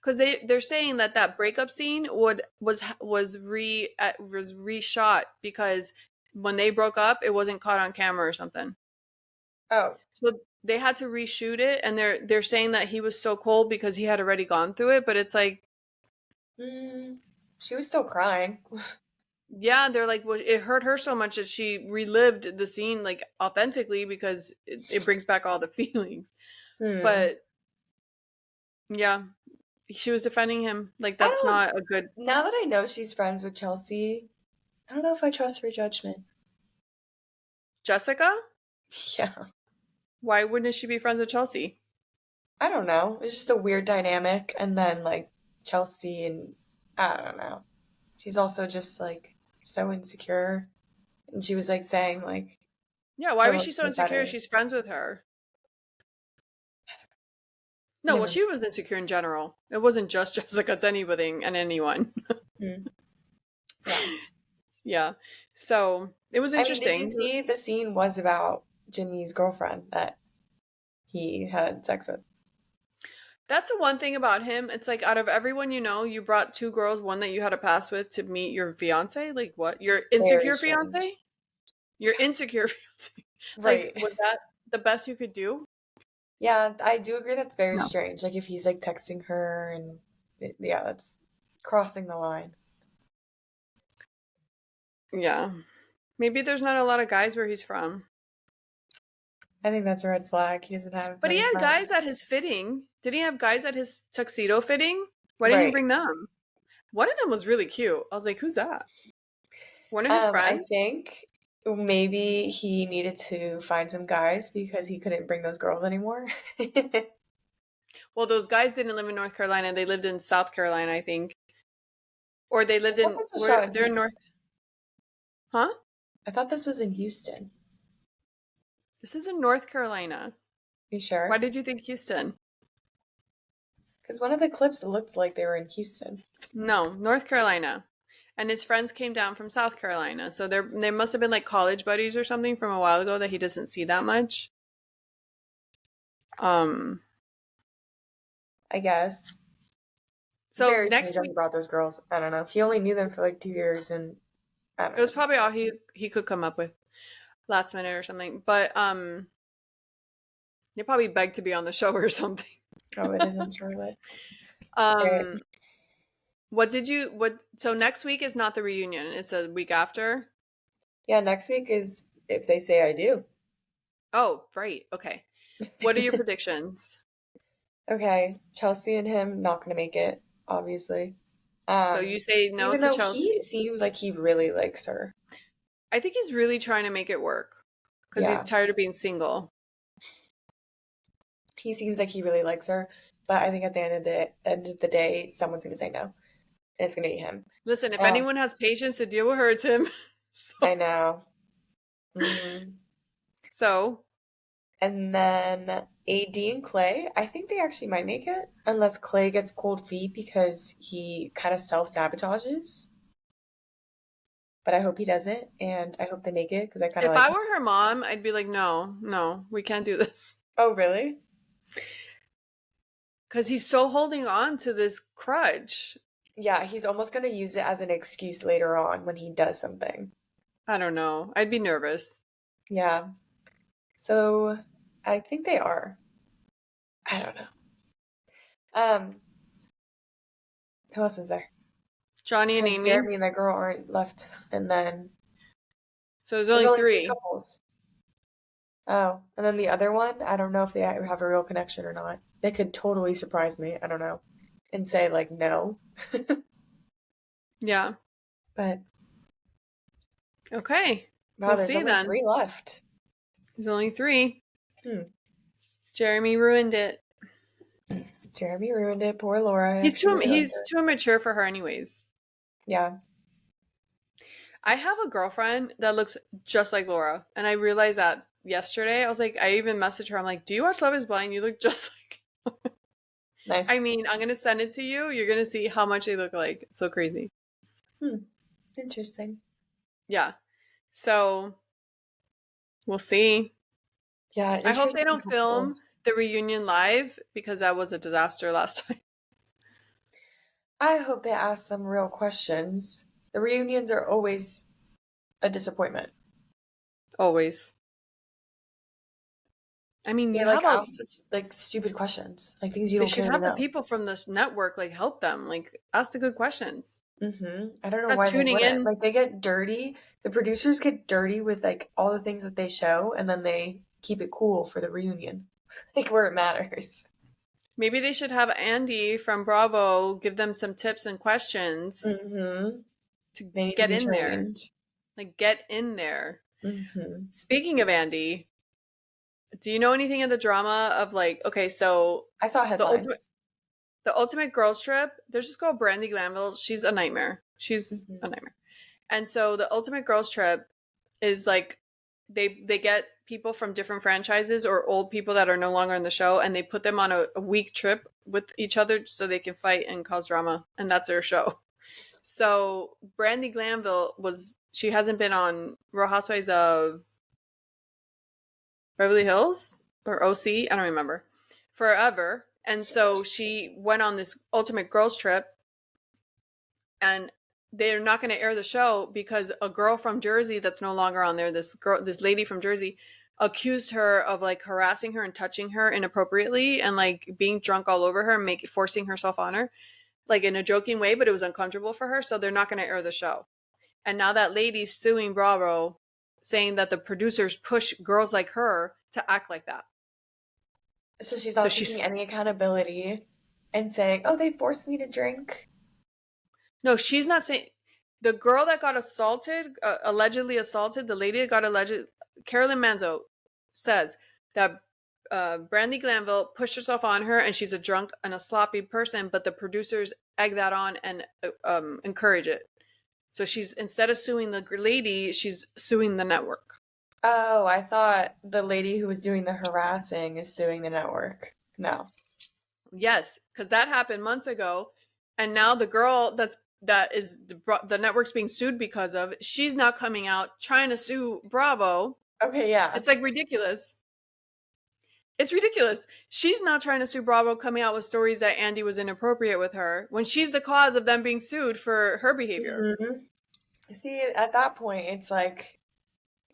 Because they're saying that that breakup scene was reshot because when they broke up, it wasn't caught on camera or something. Oh, So they had to reshoot it, and they're saying that he was so cold because he had already gone through it. But it's like, mm, she was still crying. yeah, they're like, well, it hurt her so much that she relived the scene like authentically because it brings back all the feelings. Hmm. But yeah, she was defending him like I that's don't. not a good Now that I know she's friends with Chelsea, I don't know if I trust her judgment. Jessica. Yeah, Why wouldn't she be friends with Chelsea? I don't know. It's just a weird dynamic, and then like Chelsea and I don't know. She's also just like so insecure, and she was like saying like Yeah, why her was she looks so are insecure? better. She's friends with her. No, well, Never. she was insecure in general. It wasn't just Jessica, it's anybody and anyone. Hmm. Yeah. Yeah. So it was I mean, did you interesting. see the scene was about Jimmy's girlfriend that he had sex with? That's the one thing about him. It's like out of everyone you know, you brought two girls, one that you had a pass with to meet your fiance. Like what? Your Very insecure strange. fiance? Your insecure fiance. Like, Right. was that the best you could do? Yeah, I do agree that's very No. strange. Like if he's like texting her and yeah, that's crossing the line. Yeah. Maybe there's not a lot of guys where he's from. I think that's a red flag. He doesn't have But he many had friends. guys at his fitting. Did he have guys at his tuxedo fitting? Why didn't he Right. bring them? One of them was really cute. I was like, who's that? One of his I friends? think maybe he needed to find some guys because he couldn't bring those girls anymore. Well, those guys didn't live in North Carolina. They lived in South Carolina, I think. Or they I lived thought in this was where shot in they're in Houston. North. Huh? I thought this was in Houston. This is in North Carolina. You Why sure? did you think Houston? Because one of the clips looked like they were in Houston. No, North Carolina. And his friends came down from South Carolina. So they must have been like college buddies or something from a while ago that he doesn't see that much. Um I guess. so Very strange next that he week brought those girls. I don't know. He only knew them for like 2 years and I it don't was know. probably all he could come up with last minute or something. But they probably begged to be on the show or something. Oh, it is in Charlotte. Right. Um what so next week is not the reunion, it's a week after. Yeah, next week is if they say I do. Oh, right. Okay. What are your predictions? Okay, Chelsea and him not gonna make it, obviously. So you say no Even to though he Chelsea. seems like he really likes her. I think he's really trying to make it work because he's Yeah, tired of being single. he seems like he really likes her, but I think at the end of the day, someone's gonna say no, and it's gonna be him. Listen, if Um, anyone has patience to deal with her, it's him. I so, know. Hmm. so And then AD and Clay, I think they actually might make it, unless Clay gets cold feet because he kind of self-sabotages. But I hope he doesn't, and I hope they make it because I kind of if like I him. were her mom, I'd be like, no, no, we can't do this. Oh, really? Because he's so holding on to this crutch. Yeah, he's almost gonna use it as an excuse later on when he does something. I don't know. I'd be nervous. Yeah. So I think they are. I don't know. Um, who else is there? Johnny and Because Amy. Jeremy and that girl aren't left, and then So there's there's only only three three. couples. Oh, and then the other one, I don't know if they have a real connection or not. They could totally surprise me. I don't know, and say like no. Yeah. But Okay. wow, We'll there's see only then. three left. There's only three. Hmm. Jeremy ruined it. Jeremy ruined it. Poor Laura. I actually really liked He's her. too immature for her anyways. Yeah. I have a girlfriend that looks just like Laura, and I realized that yesterday. I was like, I even messaged her. I'm like, "Do you watch Love Is Blind? You look just like." I Nice. mean, I'm gonna send it to you. You're gonna see how much they look like. It's so crazy. Hmm. Interesting. Yeah. So we'll see. Yeah, I hope they interesting don't film couples. the reunion live because that was a disaster last time. I hope they ask some real questions. The reunions are always a disappointment. Always. I mean, They you like have a. ask such like stupid questions, like things you They don't should care to have the know. people from this network like help them, like ask the good questions. I don't know Not why they tuning wouldn't. in. Like they get dirty. The producers get dirty with like all the things that they show, and then they keep it cool for the reunion, like where it matters. Maybe they should have Andy from Bravo give them some tips and questions hmm to They need to get be in there. trained. Like get in there. hmm Speaking of Andy, do you know anything of the drama of like okay, so I saw the ultimate headlines. the ultimate girls trip, there's this girl Brandy Glanville, she's a nightmare. She's a hmm nightmare. And so the ultimate girls trip is like they get people from different franchises or old people that are no longer in the show and they put them on a week trip with each other so they can fight and cause drama and that's their show. So Brandy Glanville was she hasn't been on Real Housewives of Beverly Hills or OC, I don't remember, forever. And so she went on this ultimate girls trip and they're not going to air the show because a girl from Jersey that's no longer on there, this lady from Jersey accused her of like harassing her and touching her inappropriately and like being drunk all over her and forcing herself on her like in a joking way, but it was uncomfortable for her, so they're not going to air the show. And now that lady's suing Bravo saying that the producers push girls like her to act like that. So she's So not taking she's any accountability and saying, "Oh, they forced me to drink." no, she's not saying the girl that got assaulted, allegedly assaulted, the lady that got alleged, Carolyn Manzo says that Brandy Glanville pushed herself on her and she's a drunk and a sloppy person, but the producers egg that on and encourage it. So she's instead of suing the lady, she's suing the network. Oh, I thought the lady who was doing the harassing is suing the network. No. Yes, because that happened months ago, and now the girl that is the network's being sued because of she's now coming out trying to sue Bravo. Okay, yeah. It's like ridiculous. It's ridiculous. She's now trying to sue Bravo, coming out with stories that Andy was inappropriate with her when she's the cause of them being sued for her behavior. hmm See, at that point, it's like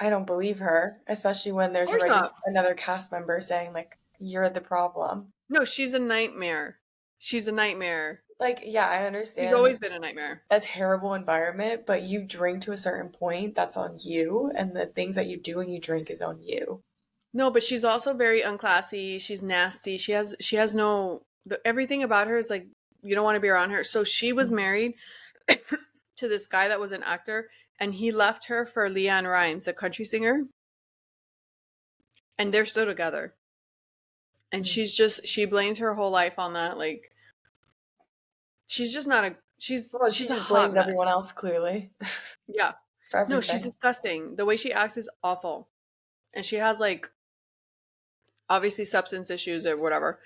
I don't believe her, especially when Of there's course already not. another cast member saying like you're the problem. No, she's a nightmare. She's a nightmare. Like, yeah, I She's understand always been a nightmare. a terrible environment, but you drink to a certain point, that's on you, and the things that you do when you drink is on you. No, but she's also very unclassy. She's nasty. She has no everything about her is like you don't want to be around her. So she was Mhm. married to this guy that was an actor, and he left her for Leanne Rimes, a country singer, and they're still together. And she blames her whole life on that. Like she's just not a Well, she she's a just hot blames everyone mess. else clearly Yeah. for No, she's everything. disgusting. The way she acts is awful. And she has like obviously substance issues or whatever.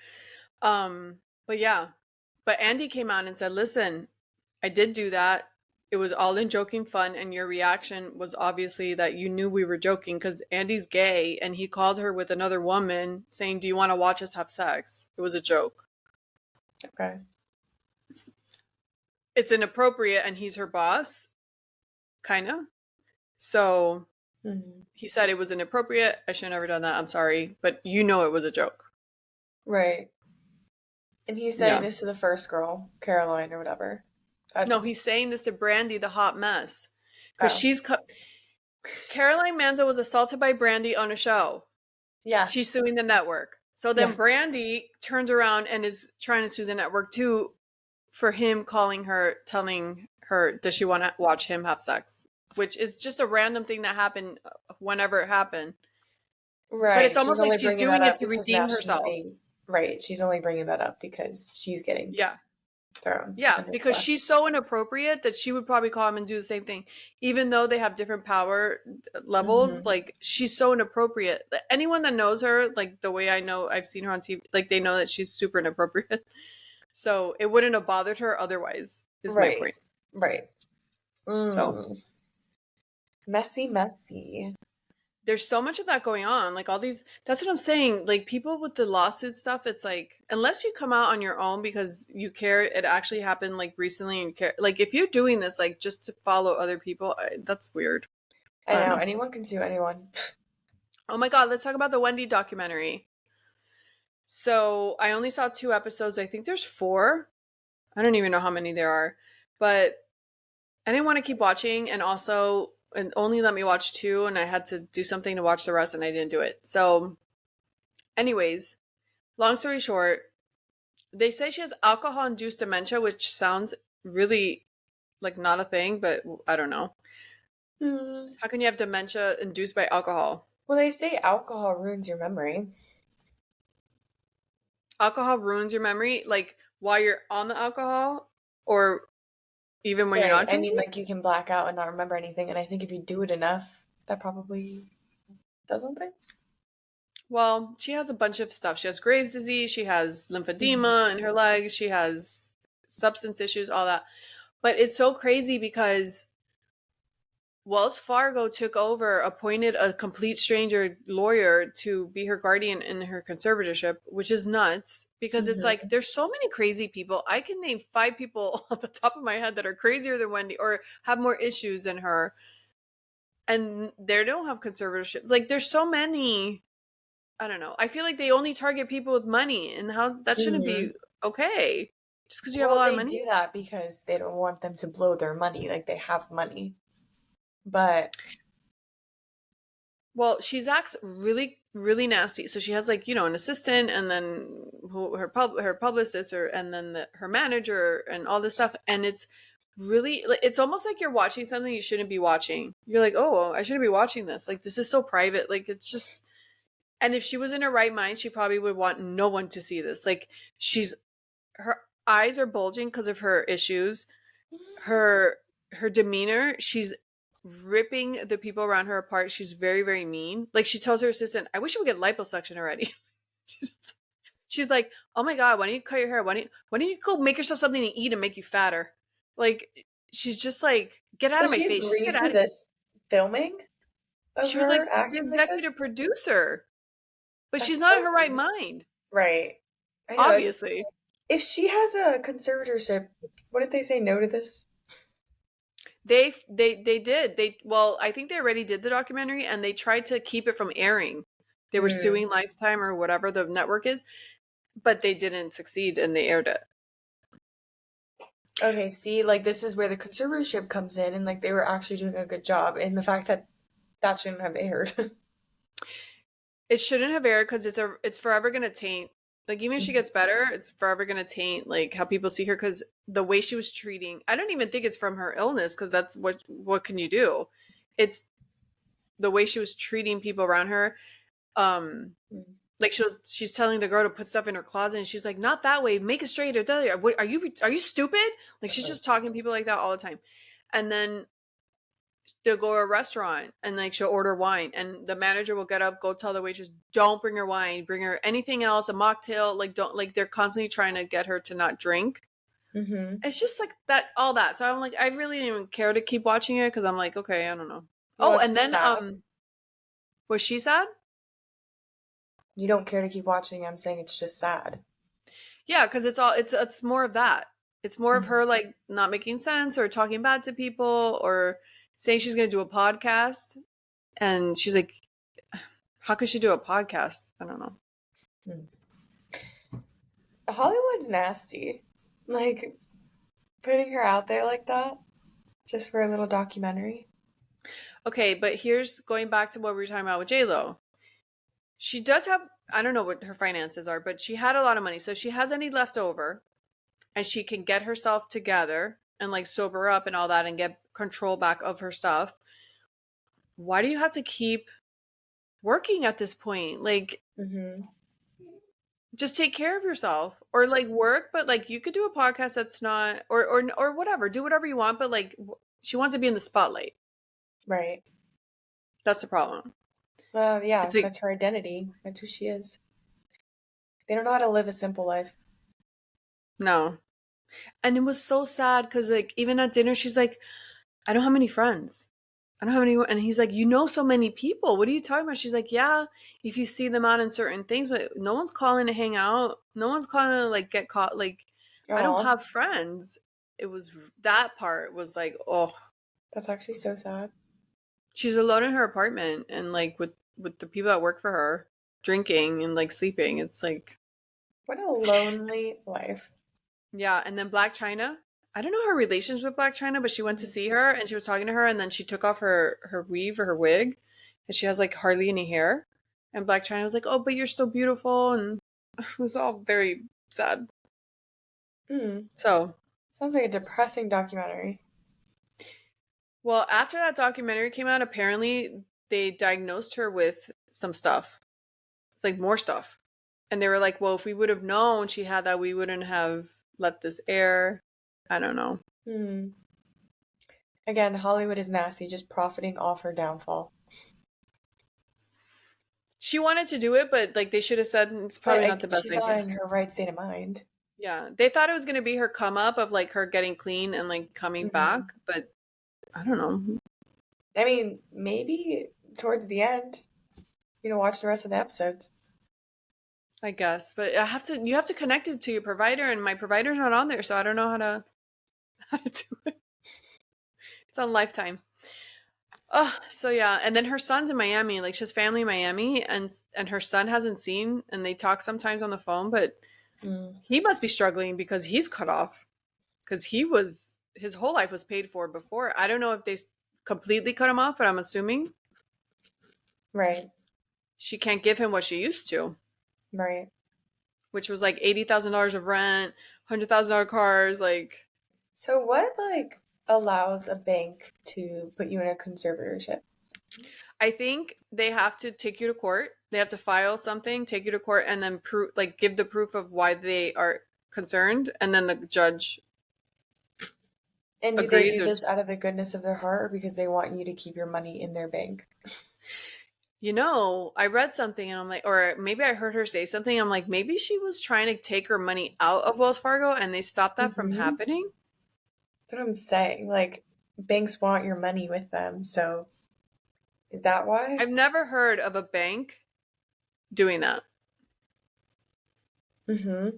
But yeah. But Andy came out and said, "Listen, I did do that. It was all in joking fun and your reaction was obviously that you knew we were joking cuz Andy's gay and he called her with another woman saying, "Do you want to watch us have sex?" It was a joke. Okay. It's inappropriate and he's her boss, kind of. So, hmm he said it was inappropriate. I should have never done that. I'm sorry, but you know it was a joke. Right. And he's saying Yeah. this to the first girl, Caroline or whatever. No, That's he's saying this to Brandy, the hot mess, because oh she's Caroline Manzo was assaulted by Brandy on a show. yeah, She's suing the network. So then yeah. Brandy turns around and is trying to sue the network too for him calling her, telling her, does she want to watch him have sex? Which is just a random thing that happened whenever it happened. But it's Right. She's almost like only she's bringing that doing it up to because now redeem she's herself. being right. She's only bringing that up because she's getting Yeah. thrown Yeah, under the because bus. she's so inappropriate that she would probably call him and do the same thing. Even though they have different power levels, Hmm. like she's so inappropriate. Anyone that knows her, like the way I know I've seen her on TV, like they know that she's super inappropriate. So it wouldn't have bothered her otherwise, is my Right. point. Right. So Mm. Messy, messy. there's so much of that going on. Like all these, that's what I'm saying. Like people with the lawsuit stuff, it's like, unless you come out on your own because you care, it actually happened like recently and you care. Like if you're doing this, like just to follow other people, that's weird. I I don't know. know. Anyone can sue anyone. Oh my God, let's talk about the Wendy documentary. So I only saw 2 episodes. I think there's 4. I don't even know how many there are, but I didn't want to keep watching, and also, and only let me watch 2, and I had to do something to watch the rest, and I didn't do it. So, anyways, long story short, they say she has alcohol-induced dementia, which sounds really like not a thing, but I don't know. Hmm. How can you have dementia induced by alcohol? Well, they say alcohol ruins your memory. Alcohol ruins your memory, like while you're on the alcohol, or even when you're Right. not I mean, drinking? like you can black out and not remember anything. And I think if you do it enough, that probably does something. Well, she has a bunch of stuff. She has Graves' disease, she has Hmm. lymphedema in her legs, she has substance issues, all that. But it's so crazy because Wells Fargo took over, appointed a complete stranger lawyer to be her guardian in her conservatorship, which is nuts because it's like Hmm. there's so many crazy people. I can name 5 people off the top of my head that are crazier than Wendy or have more issues than her, and they don't have conservatorship. Like there's so many. I don't know. I feel like they only target people with money, and how that shouldn't Hmm. be okay. Just because you have a Well, lot of they money. do that because they don't want them to blow their money. Like they have money. But Well, she's acts really, really nasty. So she has like an assistant, and then her publicist, or and then her manager, and all this stuff. And it's really like it's almost like you're watching something you shouldn't be watching. You're like, oh, I shouldn't be watching this. Like this is so private. Like it's just. And if she was in her right mind, she probably would want no one to see this. Like her eyes are bulging because of her issues. her her demeanor, she's ripping the people around her apart. She's very, very mean. Like she tells her assistant, I wish you would get liposuction already. she's, she's like, oh my God, why don't you cut your hair? Why don't you go make yourself something to eat and make you fatter? Like she's just like, get out so of my she face. Just agreed get to out of. this filming of She was like her the acting like this? executive producer, but she's That's not in so her right weird. mind. Right. I know. Obviously. If she has a conservatorship, wouldn't they say no to this? They did. Well, I think they already did the documentary and they tried to keep it from airing. They were Hmm. suing Lifetime or whatever the network is, but they didn't succeed and they aired it. Okay, see, like this is where the conservatorship comes in, and like they were actually doing a good job, and the fact that that shouldn't have aired. It shouldn't have aired because it's forever gonna taint. Like even if she gets better, it's forever gonna taint like how people see her because the way she was treating. I don't even think it's from her illness because that's what can you do? It's the way she was treating people around her. Um, Mhm. like she's telling the girl to put stuff in her closet and she's like, not that way, make it straight, or are you stupid? Like she's just talking to people like that all the time. And then they'll go to a restaurant and like she'll order wine and the manager will get up, go tell the waitress, don't bring her wine, bring her anything else, a mocktail. Like don't, like they're constantly trying to get her to not drink. Mhm. It's just like that, all that. So I'm like, I really didn't even care to keep watching it because I'm like, okay, I don't know. Well, Oh, it's and just then sad. was she sad? You don't care to keep watching. I'm saying it's just sad. Yeah, because it's more of that. It's more of Mhm. her like not making sense or talking bad to people or saying she's gonna do a podcast and she's like, how could she do a podcast? I don't know. Mhm. Hollywood's nasty. Like putting her out there like that just for a little documentary. Okay, but here's going back to what we were talking about with J Lo. She does have, I don't know what her finances are, but she had a lot of money. So if she has any left over and she can get herself together and like sober up and all that and get control back of her stuff, why do you have to keep working at this point? Like Mhm. just take care of yourself or like work, but like you could do a podcast that's not or whatever. Do whatever you want, but like she wants to be in the spotlight. Right. That's the problem. Well, It's yeah, like that's her identity. That's who she is. They don't know how to live a simple life. no. And it was so sad because like even at dinner she's like, I don't have many friends. I don't have any, and he's like, you know, so many people. What are you talking about? She's like, yeah, if you see them out in certain things, but no one's calling to hang out. No one's calling to like get caught. Like, I don't Oh, have friends. It was that part was like, oh, that's actually so sad. she's alone in her apartment and like with the people that work for her, drinking and like sleeping. It's like, What a lonely life. yeah. And then Black China. I don't know her relations with Black China, but she went to Mhm. see her and she was talking to her, and then she took off her weave or her wig, and she has like hardly any hair. And Black China was like, "Oh, but you're so beautiful," and it was all very sad. Hmm. So, Sounds like a depressing documentary. well, after that documentary came out, apparently they diagnosed her with some stuff. It's like more stuff, and they were like, "Well, if we would have known she had that, we wouldn't have let this air." I don't know. Hmm. Again, Hollywood is nasty, just profiting off her downfall. She wanted to do it, but like they should have said it's But probably not the best she's not idea. in her right state of mind. Yeah, they thought it was going to be her come up of like her getting clean and like coming Hmm. back, but I don't know. I mean, maybe towards the end, watch the rest of the episodes. I guess, but you have to connect it to your provider, and my provider's not on there, so I don't know how to do it. It's on Lifetime. Oh, so yeah, and then her son's in Miami. Like she has family in Miami, and her son hasn't seen, and they talk sometimes on the phone, but Mm, he must be struggling because he's cut off because his whole life was paid for before. I don't know if they completely cut him off, but I'm assuming right, she can't give him what she used to, right. which was like $80,000 of rent, $100,000 cars. Like, So what allows a bank to put you in a conservatorship? I think they have to take you to court. They have to file something, take you to court, and then prove, like, give the proof of why they are concerned, and then the judge And do they agrees. do Or, this out of the goodness of their heart or because they want you to keep your money in their bank? I read something, and I'm like, or maybe I heard her say something. I'm like, maybe she was trying to take her money out of Wells Fargo, and they stopped that from Mm-hmm. happening. That's what I'm saying. Like, banks want your money with them. So is that why? I've never heard of a bank doing that. Mm-hmm.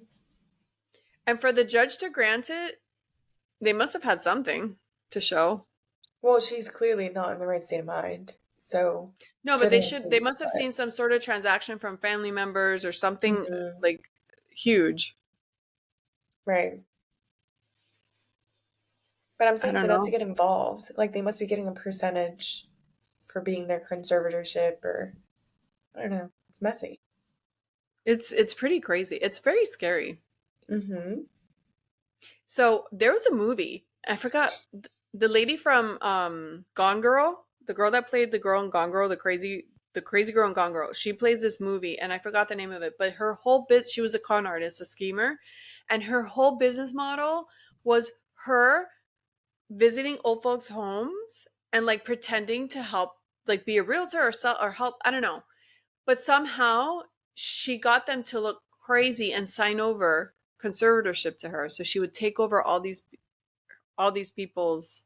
And for the judge to grant it, they must have had something to show. Well, she's clearly not in the right state of mind. So No, for but the they case, must have seen some sort of transaction from family members or something Mhm. like huge. Right. But I'm I saying for don't them to know. get involved, like they must be getting a percentage for being their conservatorship or I don't know. It's messy. It's pretty crazy. It's very scary. Mm-hmm. So there was a movie. I forgot the lady from Gone Girl, the girl that played the girl in Gone Girl, the crazy girl in Gone Girl. She plays this movie and I forgot the name of it, but her whole bit she was a con artist, a schemer, and her whole business model was her visiting old folks' homes and like pretending to help, like be a realtor or sell or help, I don't know. But somehow she got them to look crazy and sign over conservatorship to her. So she would take over all these people's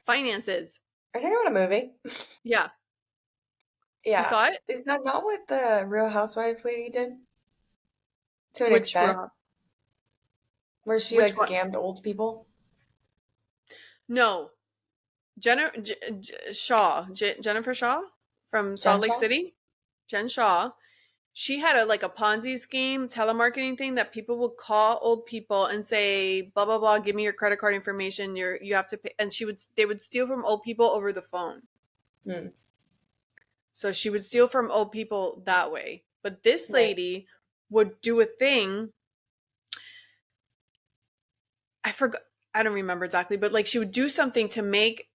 finances. Are you talking about a movie? Yeah. You Yeah. saw it? Is that not what the Real Housewife lady did? To an Which extent, where she which like one? scammed old people? No. Jennifer Shaw from Salt Jen Lake Shah? City. Jen Shaw. She had a like a Ponzi scheme, telemarketing thing that people would call old people and say, blah blah blah, give me your credit card information. You have to pay, and they would steal from old people over the phone. Hmm. So she would steal from old people that way. But this Right. lady would do a thing. I forgot. I don't remember exactly, but like she would do something to make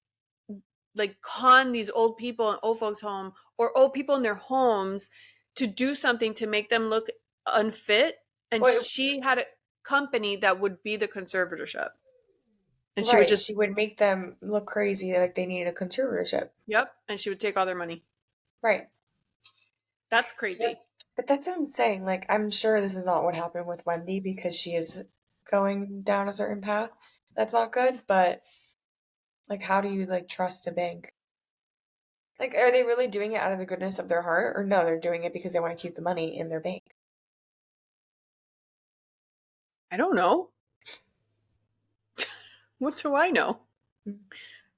like con these old people in old folks' home or old people in their homes to do something to make them look unfit, and Well, she had a company that would be the conservatorship. And she would right. She just, would make them look crazy like they needed a conservatorship. yep, and she would take all their money. Right. That's crazy. But that's what I'm saying. Like, I'm sure this is not what happened with Wendy because she is going down a certain path. That's not good, but like, how do you like trust a bank? Like, are they really doing it out of the goodness of their heart? Or no, they're doing it because they want to keep the money in their bank? I don't know. What do I know? Mm.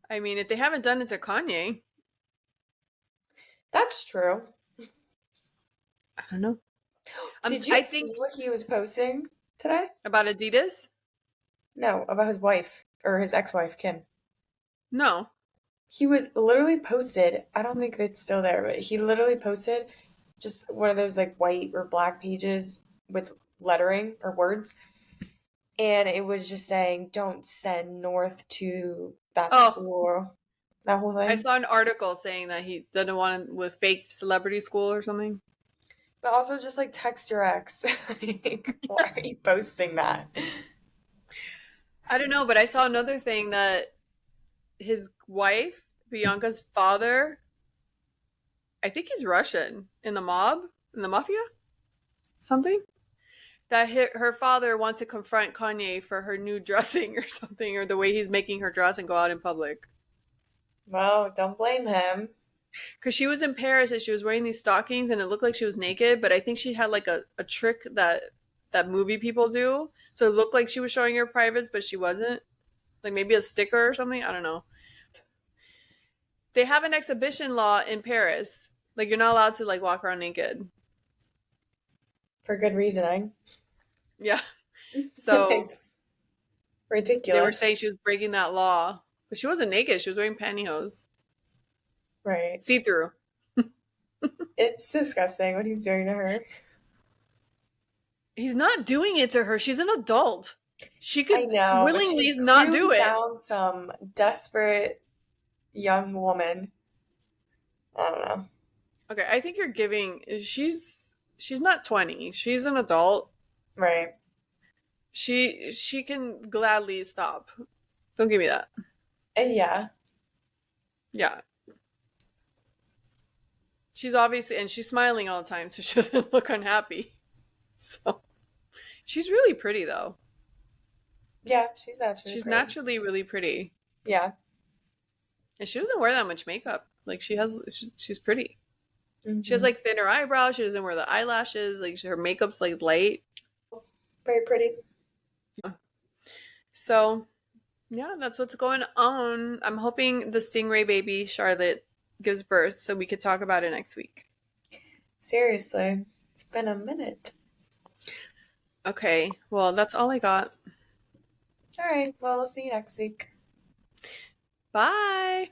I mean, if they haven't done it to Kanye, That's true. I don't know. Did you I see think what he was posting today? about Adidas. No, about his wife or his ex-wife, Kim. No. He was literally posted, I don't think it's still there, but he literally posted just one of those like white or black pages with lettering or words. And it was just saying, don't send North to that Oh, school. That whole I thing. saw an article saying that he doesn't want to with fake celebrity school or something. But also just like text your ex. Like, why are Yes. you posting that? I don't know, but I saw another thing that his wife, Bianca's father, I think he's Russian in the mob, in the mafia, something. That her father wants to confront Kanye for her new dressing or something, or the way he's making her dress and go out in public. Well, don't blame him. Because she was in Paris and she was wearing these stockings and it looked like she was naked, but I think she had like a trick that movie people do. So it looked like she was showing her privates, but she wasn't. Like maybe a sticker or something. I don't know. They have an exhibition law in Paris. Like you're not allowed to like walk around naked. For good reasoning. Yeah. So they were Ridiculous. saying she was breaking that law. But she wasn't naked. She was wearing pantyhose. Right. See through. It's disgusting what he's doing to her. He's not doing it to her. She's an adult. She I could know, but willingly she's not do clearly it. found some desperate young woman. I don't know. Okay, I think you're giving she's not 20. She's an adult. Right. She can gladly stop. Don't give me that. And yeah. Yeah. She's obviously and she's smiling all the time so she doesn't look unhappy. So, she's really pretty though. Yeah, she's actually She's pretty. naturally really pretty. Yeah. And she doesn't wear that much makeup. Like she's pretty. She has Hmm. like thinner eyebrows. She doesn't wear the eyelashes. Like her makeup's like light. Very pretty. So yeah, that's what's going on. I'm hoping the Stingray baby Charlotte gives birth so we could talk about it next week. Seriously. It's been a minute. Okay, well, that's all I got. All right. Well, we'll see you next week. Bye.